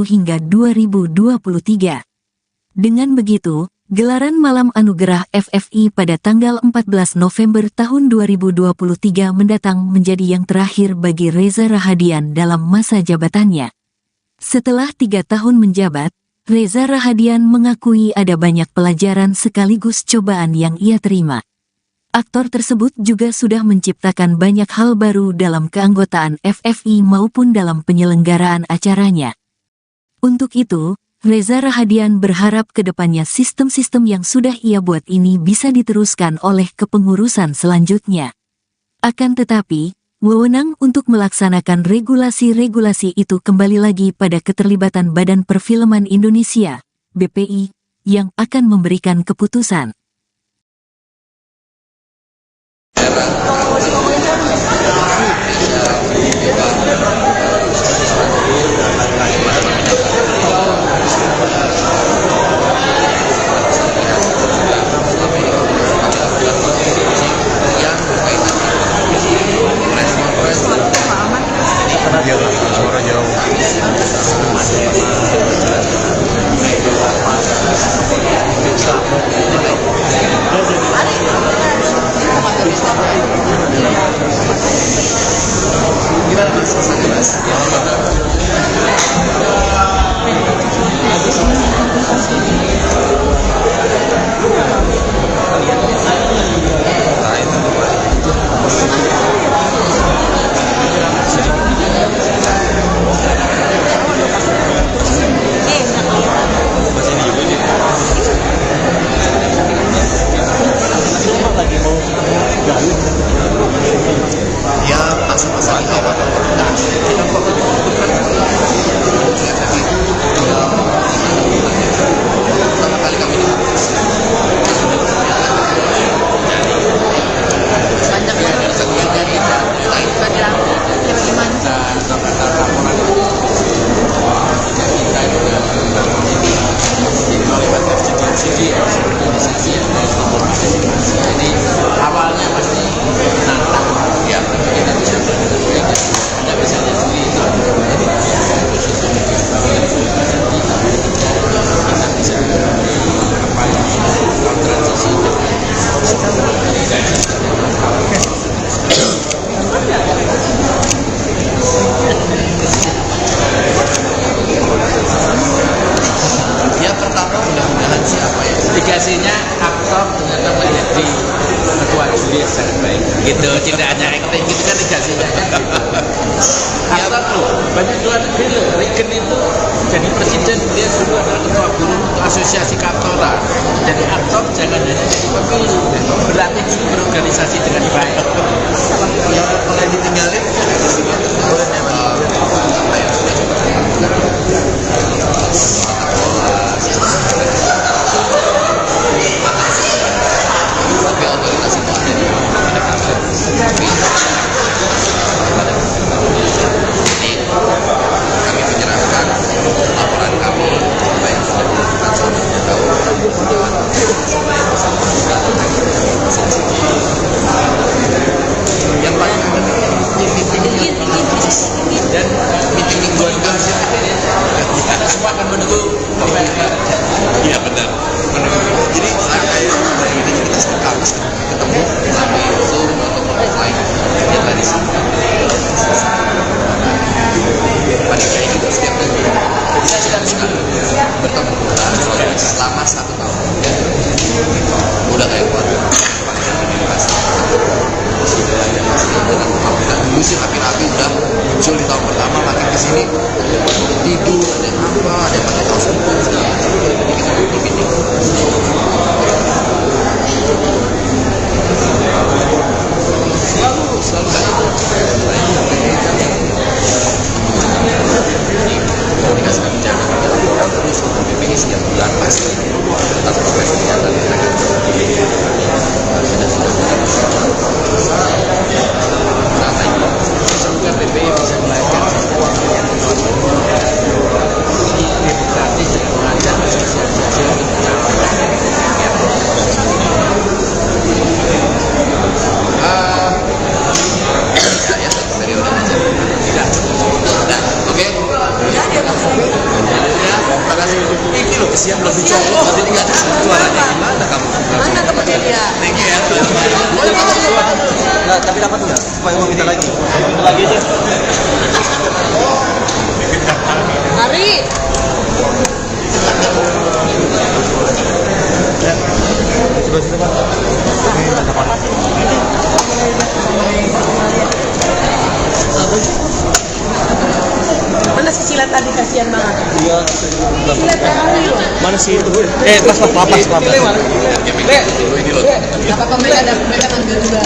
hingga 2023. Dengan begitu, gelaran Malam Anugerah FFI pada tanggal 14 November tahun 2023 mendatang menjadi yang terakhir bagi Reza Rahadian dalam masa jabatannya. Setelah 3 tahun menjabat, Reza Rahadian mengakui ada banyak pelajaran sekaligus cobaan yang ia terima. Aktor tersebut juga sudah menciptakan banyak hal baru dalam keanggotaan FFI maupun dalam penyelenggaraan acaranya. Untuk itu, Reza Rahadian berharap kedepannya sistem-sistem yang sudah ia buat ini bisa diteruskan oleh kepengurusan selanjutnya. Akan tetapi, wewenang untuk melaksanakan regulasi-regulasi itu kembali lagi pada keterlibatan Badan Perfilman Indonesia, BPI, yang akan memberikan keputusan. Suara jauh. Hari. apresiasi yang harus diapresiasi. Jadi awalnya pasti nantang ya, tapi kita bisa belajar. Anda bisa lihat sendiri tahun kemarin posisi kita bisa apa yang transisi Ya pertama mudah-mudahan siapa ya? dikasihnya aktor ternyata menjadi ketua juri yang sangat baik gitu, tidak hanya acting gitu kan dikasihnya kan gitu. Aktor loh, banyak luar negeri loh, Reagan itu jadi presiden, dia dulu adalah ketua guru untuk asosiasi kantoran. Jadi aktor jangan hanya jadi pemilu, berlatih dulu berorganisasi dengan baik. Yang mulai ditinggalin apa ya, sudah coba tapi otoritas itu ada di pada kami. Tapi ini kami menyerahkan laporan kami apa yang sudah dilakukan selama 3 tahun yang paling penting meeting dan meeting mingguan juga hasil karena semua akan menunggu apa yang akan terjadi. Iya benar. Jadi kayak ini kita harus ketemu melalui Zoom atau offline yang tadi pada kayak gitu setiap minggu kita sedang sekali bertemu selama 1 tahun udah kayak keluarga dulu sih rapi-rapi udah muncul di tahun pertama, makin kesini tidur, ada yang apa, ada yang pakai kaos putih segala macam. Jadi kita meeting selalu dikasih kebijakan terus untuk BPI setiap bulan pasti tetap progres kegiatan mereka semoga BPI bisa melahirkan sesuatu yang ini demokratis dan mengajak sosialisasi untuk mencapai ya periode aja tidak oke terima kasih. Ini loh kesian belum dicolok jadi nggak ada suaranya gimana kamu? Mana teman dia? Thank you ya. Nah, tapi dapat nggak? Supaya mau minta lagi. Minta lagi aja. Hari. Coba sini Pak. Ini ada Pak. Mana cicilan tadi kasihan banget. Iya. Cicilan tadi loh. Mana sih itu? Lapas. Ini loh. Gak apa-apa mereka ambil juga.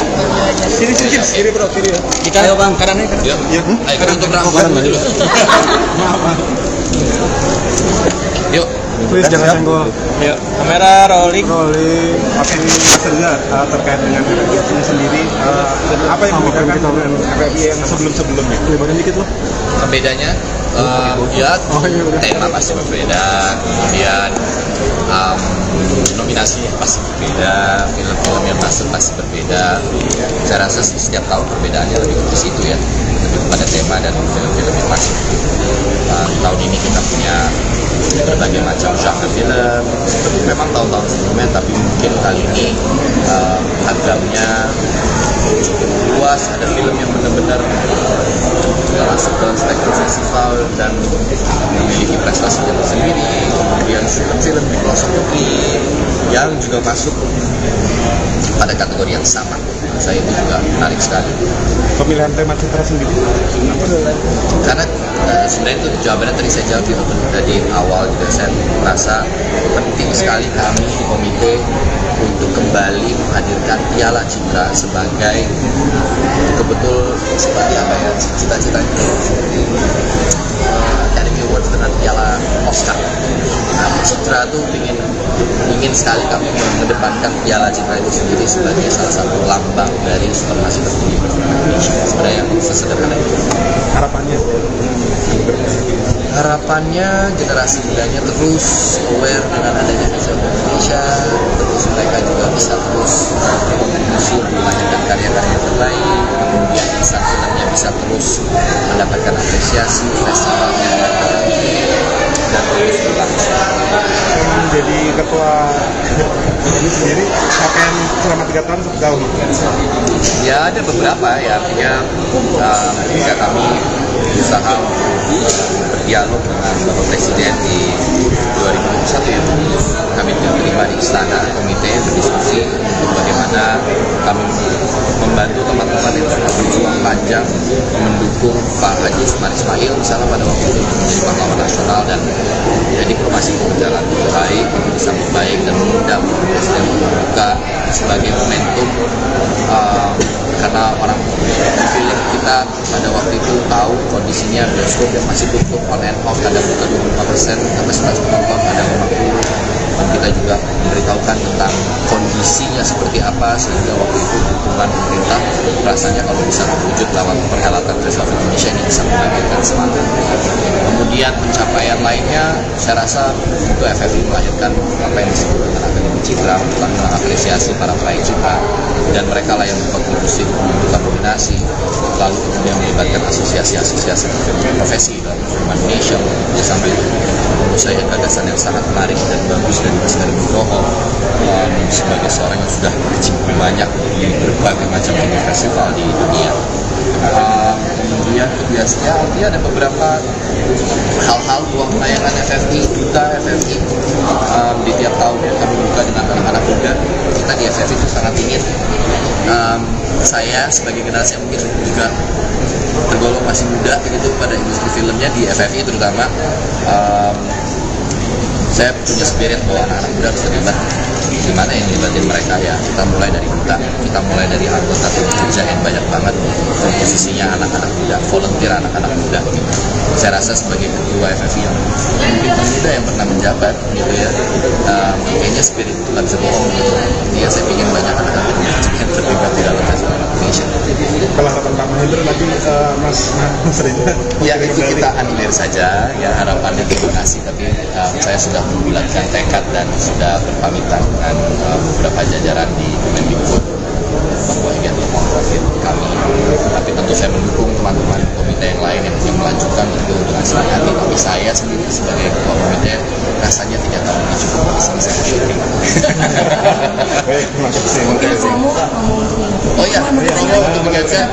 Sini bro, sini ya. Kita ayo Bang, kanan nih. Ya. Ayo kita untuk rambut dulu. Yuk. Please jangan senggol. Yuk, kamera rolling. Oke, maksudnya terkait dengan FFI sendiri, apa yang membedakan dengan FFI yang sebelum-sebelumnya? Lebaran dikit loh. Pembedanya ya tema pasti berbeda, kemudian nominasi pasti berbeda, film-film yang masuk pasti berbeda. Saya rasa sih setiap tahun perbedaannya lebih ke situ ya, lebih kepada tema dan film-film yang masuk. Tahun ini kita punya berbagai macam genre film, memang tahun-tahun sebelumnya, tapi mungkin kali ini agamnya cukup luas, ada film yang benar-benar masuk ke spektrum festival dan memiliki prestasi tersendiri, kemudian film-film di pelosok negeri yang juga masuk pada kategori yang sama. Saya itu juga menarik sekali. Pemilihan tema citra sendiri, Karena sebenarnya itu jawabannya tadi saya jawab di awal juga, saya merasa penting sekali kami di komite untuk kembali menghadirkan Piala Citra sebagai betul-betul seperti apa ya cita-citanya Academy Awards dengan Piala Oscar. Nah, Citra tuh ingin sekali kami mengedepankan Piala Citra itu sendiri sebagai salah satu lambang dari supremasi tertinggi Indonesia. Sebenarnya yang sesederhana itu. Harapannya generasi mudanya terus aware dengan adanya film Indonesia, terus mereka mengapresiasi festivalnya dan terus berlangsung. Menjadi ketua ini sendiri pakaian selama 3 tahun seperti tahun. Ya ada beberapa ya, artinya ketika kami berusaha berdialog dengan Bapak Presiden di 2021 ya, kami diterima di istana, komite berdiskusi untuk bagaimana kami membantu teman-teman yang sudah berjuang panjang mendukung Pak Haji Usman Ismail misalnya pada waktu itu menjadi pahlawan nasional, dan ya, diplomasi berjalan dengan baik, disambut baik, dan mengundang Presiden membuka sebagai momentum karena orang film kita pada waktu itu tahu kondisinya bioskop yang masih tutup on and off, kadang buka 25%, kapasitas penonton kadang 50%, dan kita juga memberitahukan tentang kondisinya seperti apa, sehingga waktu itu dukungan pemerintah rasanya kalau bisa terwujud lewat perhelatan Festival Film Indonesia ini bisa membangkitkan semangat. Kemudian pencapaian lainnya, saya rasa itu FFI melahirkan apa yang disebut dengan Akademi Citra, untuk mengapresiasi para peraih citra, dan mereka lah yang berkontribusi untuk membentuk nominasi, lalu kemudian melibatkan asosiasi-asosiasi profesi dalam film Indonesia, sampai menurut saya gagasan yang sangat menarik dan bagus dari Mas Heru Nugroho sebagai seorang yang sudah berkecimpung banyak di berbagai macam film festival di dunia. Kemudian biasanya ada beberapa hal-hal ruang penayangan FFI, duta FFI di tiap tahun kami buka dengan anak-anak muda. Kita di FFI itu sangat ingin, saya sebagai generasi yang mungkin juga tergolong masih muda begitu pada industri filmnya di FFI terutama, saya punya spirit bahwa anak-anak muda harus terlibat. Gimana yang libatin mereka ya? Kita mulai dari duta, kita mulai dari anggota tim kerja yang banyak banget komposisinya anak-anak muda, volunteer anak-anak muda. Saya rasa sebagai ketua FFI yang mungkin muda yang pernah menjabat gitu ya, kayaknya spirit itu nggak bisa bohong gitu. Dia saya ingin banyak anak-anak muda yang terlibat di dalam festival Indonesia. Kalau harapan Pak Mahendra lagi Mas Reza, ya itu kita anulir saja ya, harapannya terima kasih, tapi saya sudah membulatkan tekad dan sudah berpamitan dengan beberapa jajaran di Kemendikbud bahwa ini adalah profil kami, tapi tentu saya mendukung teman-teman komite yang lain yang ingin melanjutkan itu dengan senang hati, tapi saya sendiri sebagai ketua komite rasanya 3 tahun ini cukup bisa saya syuting. Baik, terima kasih. Oh iya, untuk menjaga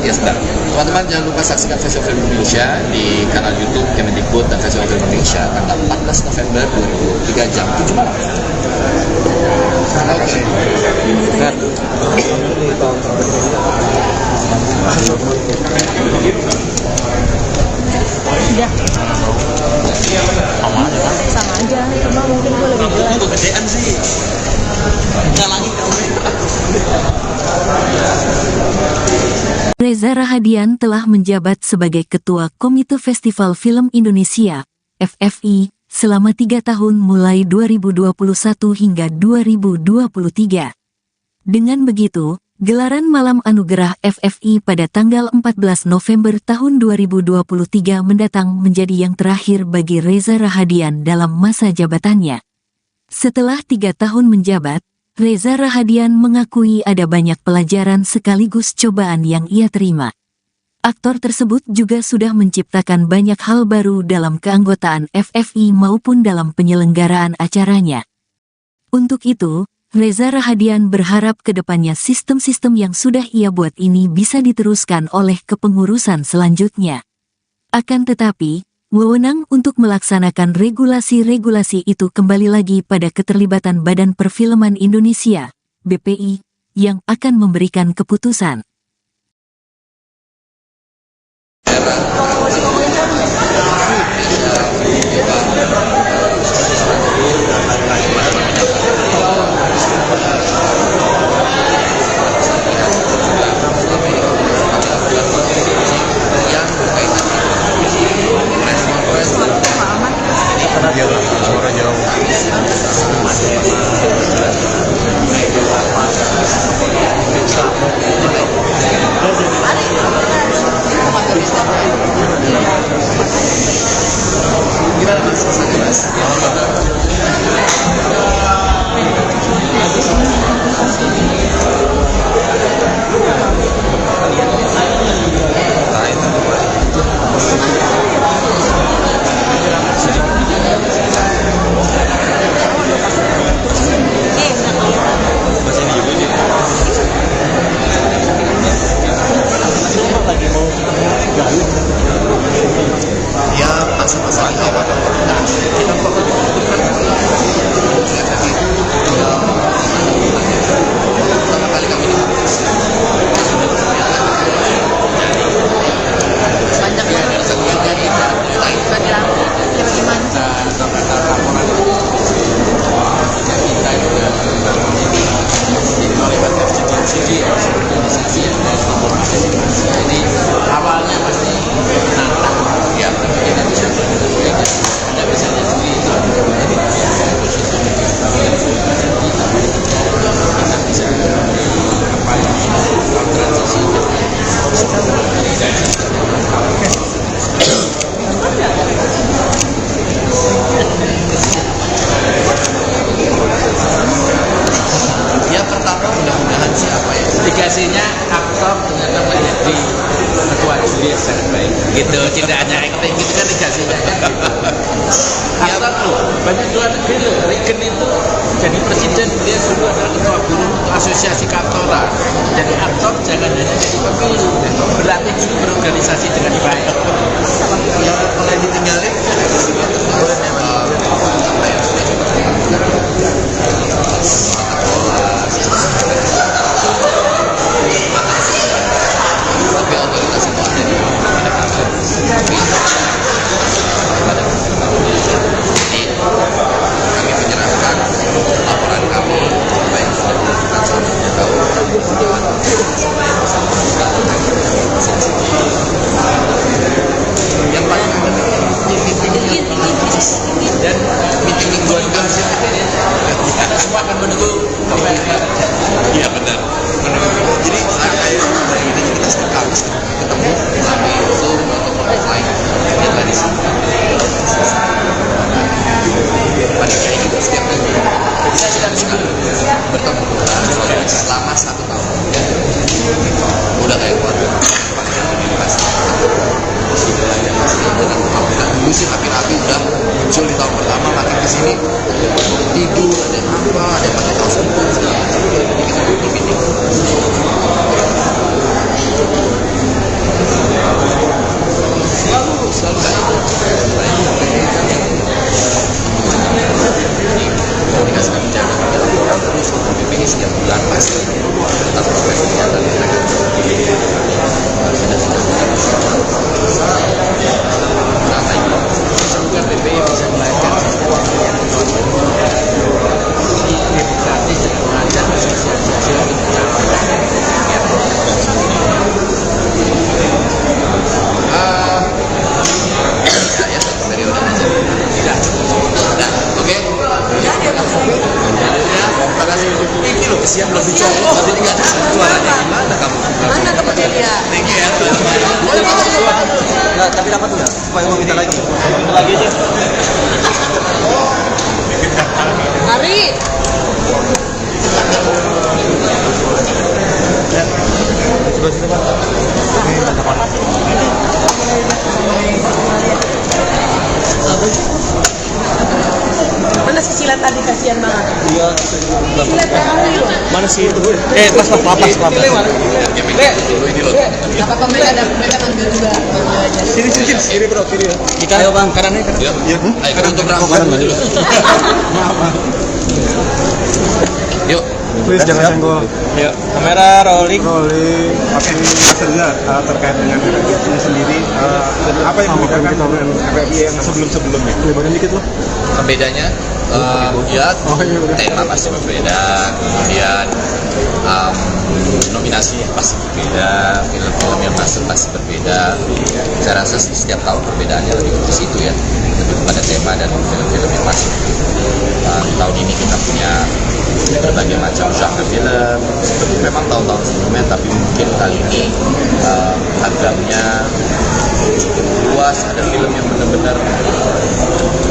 ya sebentar. Teman-teman jangan lupa saksikan Festival Film Indonesia di kanal YouTube Kemendikbud dan Festival Film Indonesia tanggal 14 November 2003 jam 7 malam. Terima kasih. Udah. Sama aja, cuma mungkin gue lebih jelas. Itu kegedean sih. Ngalangin kamu. Reza Rahadian telah menjabat sebagai Ketua Komite Festival Film Indonesia, FFI, selama 3 tahun mulai 2021 hingga 2023. Dengan begitu, gelaran Malam Anugerah FFI pada tanggal 14 November tahun 2023 mendatang menjadi yang terakhir bagi Reza Rahadian dalam masa jabatannya. Setelah 3 tahun menjabat, Reza Rahadian mengakui ada banyak pelajaran sekaligus cobaan yang ia terima. Aktor tersebut juga sudah menciptakan banyak hal baru dalam keanggotaan FFI maupun dalam penyelenggaraan acaranya. Untuk itu, Reza Rahadian berharap ke depannya sistem-sistem yang sudah ia buat ini bisa diteruskan oleh kepengurusan selanjutnya. Akan tetapi, wewenang untuk melaksanakan regulasi-regulasi itu kembali lagi pada keterlibatan Badan Perfilman Indonesia, BPI, yang akan memberikan keputusan. Suara jauh. Gimana Mas? Julius sangat baik. Gitu, tidak hanya acting gitu kan dikasihnya kan. Aktor loh, banyak luar negeri loh. Reagan itu jadi presiden, dia dulu adalah ketua guru asosiasi Kaptora. Jadi aktor jangan hanya jadi pemilu, berlatih dulu berorganisasi dengan baik. Yang mulai ditinggalin tapi otoritas itu ada di jadi kami menyerahkan laporan kami apa yang sudah dilakukan selama 3 tahun yang paling Dan meeting mingguan juga hasil ini karena semua akan menunggu pembayaran. Iya benar. jadi kayak ini kita setiap Kamis ketemu melalui Zoom ataupun offline dan dari sini panitia ini setiap minggu kita sudah sekali bertemu selama 1 tahun udah kayak keluarga paling lebih pasti dengan kita dulu sih rapi-rapi udah muncul di tahun pertama makin kesini tidur ada yang apa ada yang pakai kaos itu segala macam jadi kita butuh meeting selalu kayak komunikasi kami jaga kami lakukan terus BPI setiap bulan pasti tetap progres kegiatan mereka Semoga BPI bisa melahirkan sistem yang demokratis dan mengajar sosialisasi untuk tidak ya periode aja tidak nah oke terima kasih ini loh kesian belum dicolok jadi nggak ada suaranya gimana kamu Mana tuh dia? thank you ya Nggak, tapi dapat nggak? Supaya mau minta lagi. Minta lagi aja. Hari. Sebelah situ Pak. Ini tanggapan. Mana si Cilat tadi kasihan banget. Iya. Cilat yang dulu. Mana sih itu? Pas lapas. dulu ini loh Apa mereka ada mereka ambil juga aja. Kiri bro, kiri. Kita ayo Bang, kanannya kan. ya ayo kita untuk berangkat kanan, dulu yuk Please jangan senggol. Yuk, kamera rolling. Oke, Mas Reza, terkait dengan FFI ini sendiri, apa yang membedakan dengan FFI yang sebelum-sebelumnya? Lebaran dikit loh. bedanya ya tema pasti berbeda kemudian nominasi pasti berbeda film-film yang masuk pasti berbeda saya rasa setiap tahun perbedaannya lebih ke situ ya lebih pada tema dan film-film yang masuk tahun ini kita punya berbagai macam genre film seperti memang tahun-tahun sebelumnya tapi mungkin kali ini agamnya cukup luas ada film yang benar-benar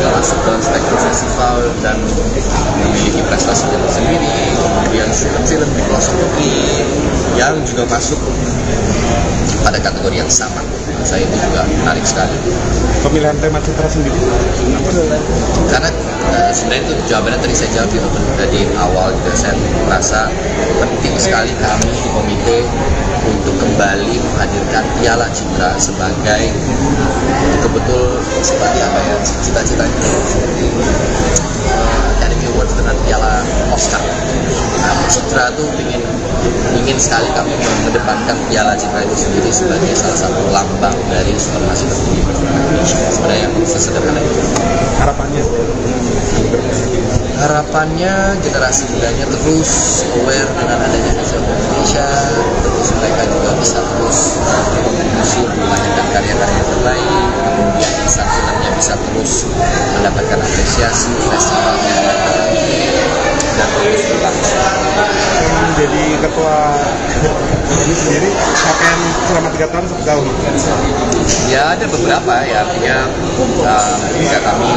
masuk ke spektrum festival dan memiliki prestasi tersendiri kemudian film di pelosok negeri yang juga masuk pada kategori yang sama saya itu juga menarik sekali Pemilihan tema citra sendiri? karena sebenarnya itu jawabannya tadi saya jawab di awal juga saya merasa penting sekali kami di komite untuk kembali menghadirkan Piala Citra sebagai betul-betul seperti apa ya cita-citanya seperti Academy Awards dengan Piala Oscar. Nah, Citra tuh ingin sekali kami mengedepankan Piala Citra itu sendiri sebagai salah satu lambang dari supremasi tertinggi Indonesia. Sebenarnya sesederhana itu. Harapannya generasi mudanya terus aware dengan adanya film Indonesia, terus mereka juga bisa terus berkontribusi melahirkan karya-karya terbaik, kemudian insan filmnya bisa terus mendapatkan apresiasi festivalnya dan terus berlangsung. Menjadi ketua ini sendiri pakaian selama 3 tahun seperti tahun. Ya ada beberapa ya artinya ketika kami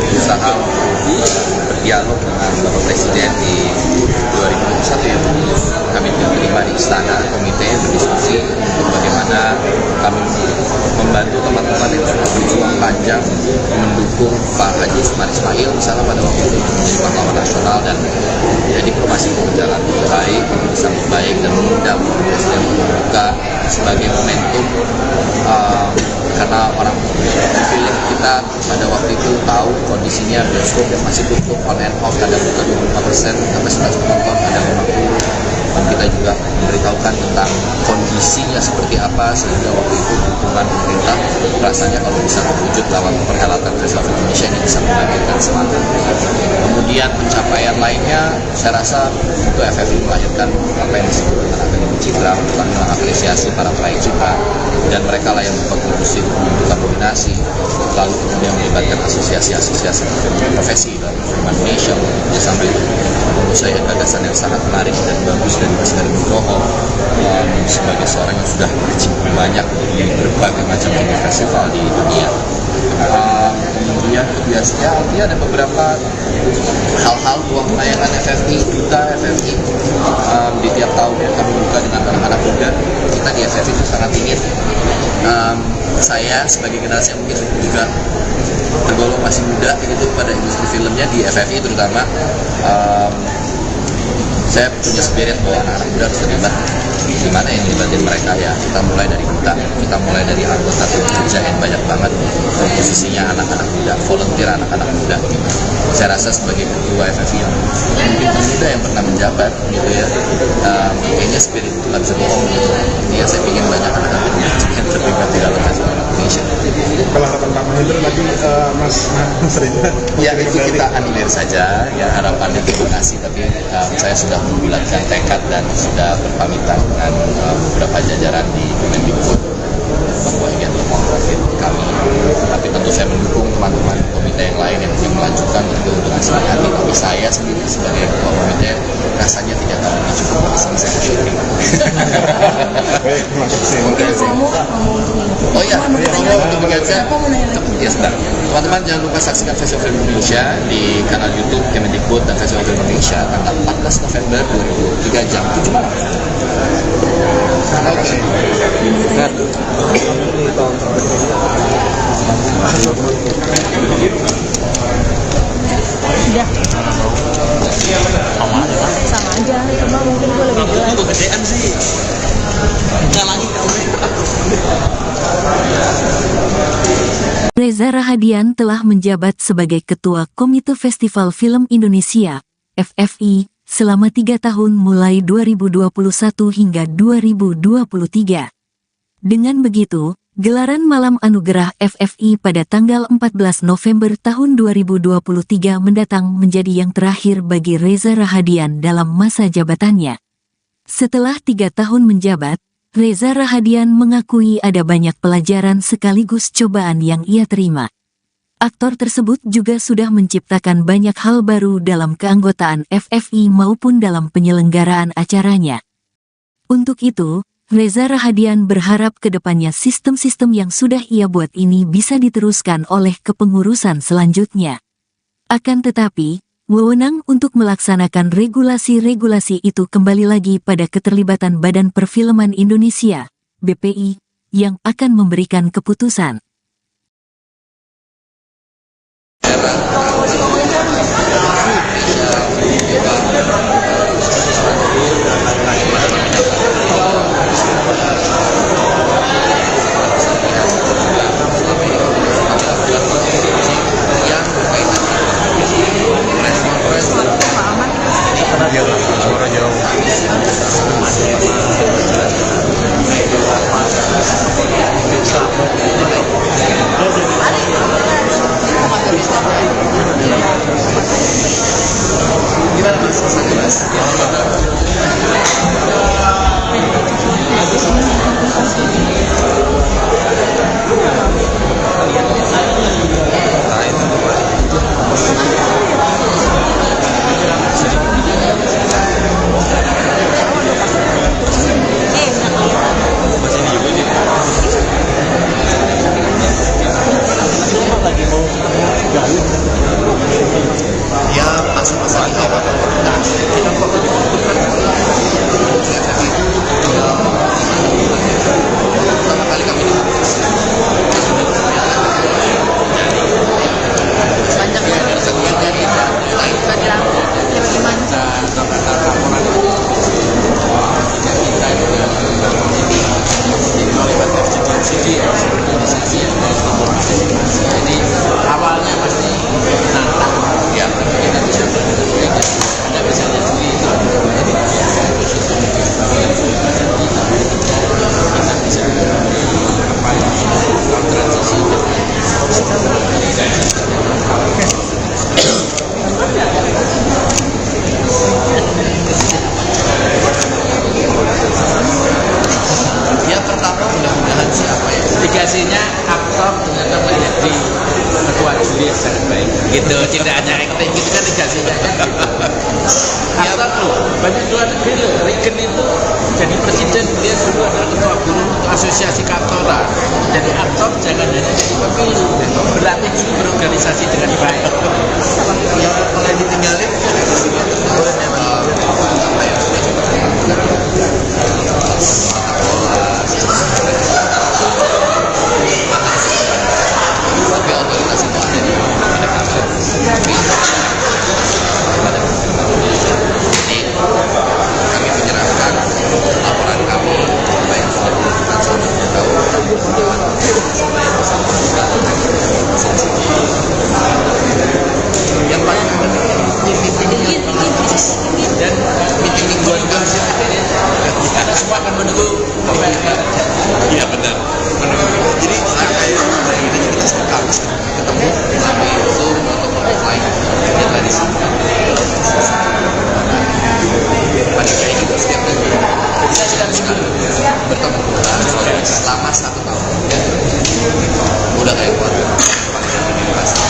berusaha berdialog dengan Bapak Presiden di 2021 ya kami diterima di istana komite berdiskusi untuk bagaimana kami Pak Haji Usman Ismail misalnya pada waktu itu menjadi pahlawan nasional, dan ya diplomasi berjalan baik, disambut baik, dan mengundang Presiden membuka sebagai momentum karena orang film kita pada waktu itu tahu kondisinya bioskop yang masih tutup on and off, kadang buka 25%, kapasitas penonton kadang 50%. Dan kita juga memberitahukan tentang kondisinya seperti apa, sehingga waktu itu dukungan pemerintah rasanya kalau bisa terwujud lewat perhelatan Festival Indonesia ini bisa membangkitkan semangat. Kemudian pencapaian lainnya, saya rasa itu FFI melahirkan apa yang disebut dengan Akademi Citra, bukan mengapresiasi para peraih citra, dan mereka lah yang berkontribusi untuk membentuk nominasi, lalu kemudian melibatkan asosiasi-asosiasi profesi dalam film Indonesia untuk sampai menurut saya gagasan yang sangat menarik dan bagus dari Mas Karim Nugroho sebagai seorang yang sudah berkecimpung banyak di berbagai macam festival di dunia. Kemudian biasanya ada beberapa hal-hal ruang penayangan FFI, duta FFI di tiap tahun yang kami buka dengan anak-anak muda. Kita di FFI itu sangat ingin, saya sebagai generasi yang mungkin juga tergolong masih muda gitu pada industri filmnya di FFI terutama, saya punya spirit bahwa anak-anak muda harus terlibat. Gimana yang libatin mereka ya? Kita mulai dari duta, kita mulai dari anggota tim kerja yang banyak banget posisinya anak-anak muda, volunteer anak-anak muda. Saya rasa sebagai ketua FFI yang mungkin termuda yang pernah menjabat gitu ya, kayaknya spirit itu nggak bisa bohong gitu. Ya saya ingin banyak anak-anak muda yang terlibat di dalam Festival Indonesia. Kalau harapan Pak Mahendra tadi Mas Reza, ya itu kita animir saja ya, harapannya terima kasih, tapi saya sudah membulatkan tekad dan sudah berpamitan dengan beberapa jajaran di Kemendikbud bahwa ini adalah profit kami, tapi tentu saya mendukung teman-teman komite yang lain yang melanjutkan tentu dengan senang hati, tapi saya sendiri sebagai ketua komite rasanya tidak akan lebih cukup bagi selesai syuting. baik, terima kasih. Oh iya, untuk mengajar ya sebentar. Teman-teman jangan lupa saksikan Festival Film Indonesia di kanal YouTube Kemendikbud dan Festival Film Indonesia tanggal 14 November 2023 jam 7 malam. Oke. Sama aja, cuma mungkin gue lebih jelas. Kegedean sih. Ngalangi kamu. Reza Rahadian telah menjabat sebagai Ketua Komite Festival Film Indonesia, FFI, selama 3 tahun mulai 2021 hingga 2023. Dengan begitu, gelaran Malam Anugerah FFI pada tanggal 14 November tahun 2023 mendatang menjadi yang terakhir bagi Reza Rahadian dalam masa jabatannya. Setelah 3 tahun menjabat, Reza Rahadian mengakui ada banyak pelajaran sekaligus cobaan yang ia terima. Aktor tersebut juga sudah menciptakan banyak hal baru dalam keanggotaan FFI maupun dalam penyelenggaraan acaranya. Untuk itu, Reza Rahadian berharap kedepannya sistem-sistem yang sudah ia buat ini bisa diteruskan oleh kepengurusan selanjutnya. Akan tetapi, wewenang untuk melaksanakan regulasi-regulasi itu kembali lagi pada keterlibatan Badan Perfilman Indonesia, BPI, yang akan memberikan keputusan. Suara jauh. Ya masa-masa awal kita fokus luar negeri loh. Reagan itu jadi presiden, dia dulu adalah ketua guru untuk asosiasi kantoran. Jadi aktor jangan hanya jadi pemilu, berlatih dulu berorganisasi dengan baik. Kalau ditinggalin apa ya, tapi otoritas itu ada di ini kami menyerahkan laporan kami apa yang sudah dilakukan selama 2 tahun yang paling meeting dan meeting mingguan itu hasil ini karena semua akan menunggu apa yang akan terjadi. Iya benar. Jadi kayaknya kita harus ketemu melalui Zoom atau offline yang tadi pada kayak gitu setiap minggu. Jadi saya sedang sekali bertemu selama 1 tahun. Udah kayak keluarga paling terbiasa.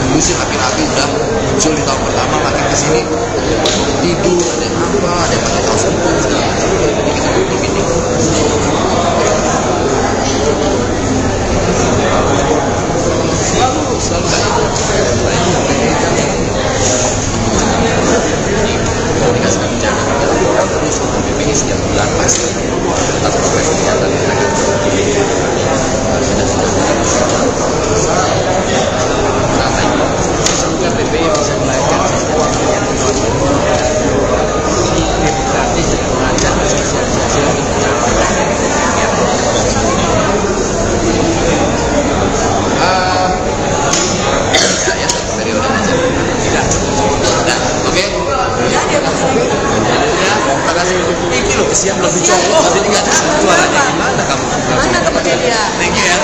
Dulu sih rapi-rapi udah muncul di tahun pertama, makin kesini tidur, ada yang apa, ada yang pakai kaos putih segala macam. Jadi kita Google Meeting selalu komunikasi kebijakan terus untuk BPI setiap bulan pasti atas progres kegiatan mereka Semoga BPI bisa melahirkan sistem yang demokratis dan mengajar sosialisasi untuk ya periode aja tidak nah oke ya terima kasih ini loh kesian lebih cowok jadi nggak ada suaranya gimana kamu Mana tempatnya dia? thank you ya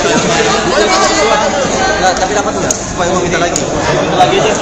Nggak, tapi dapat nggak? Supaya mau minta lagi. Minta lagi aja.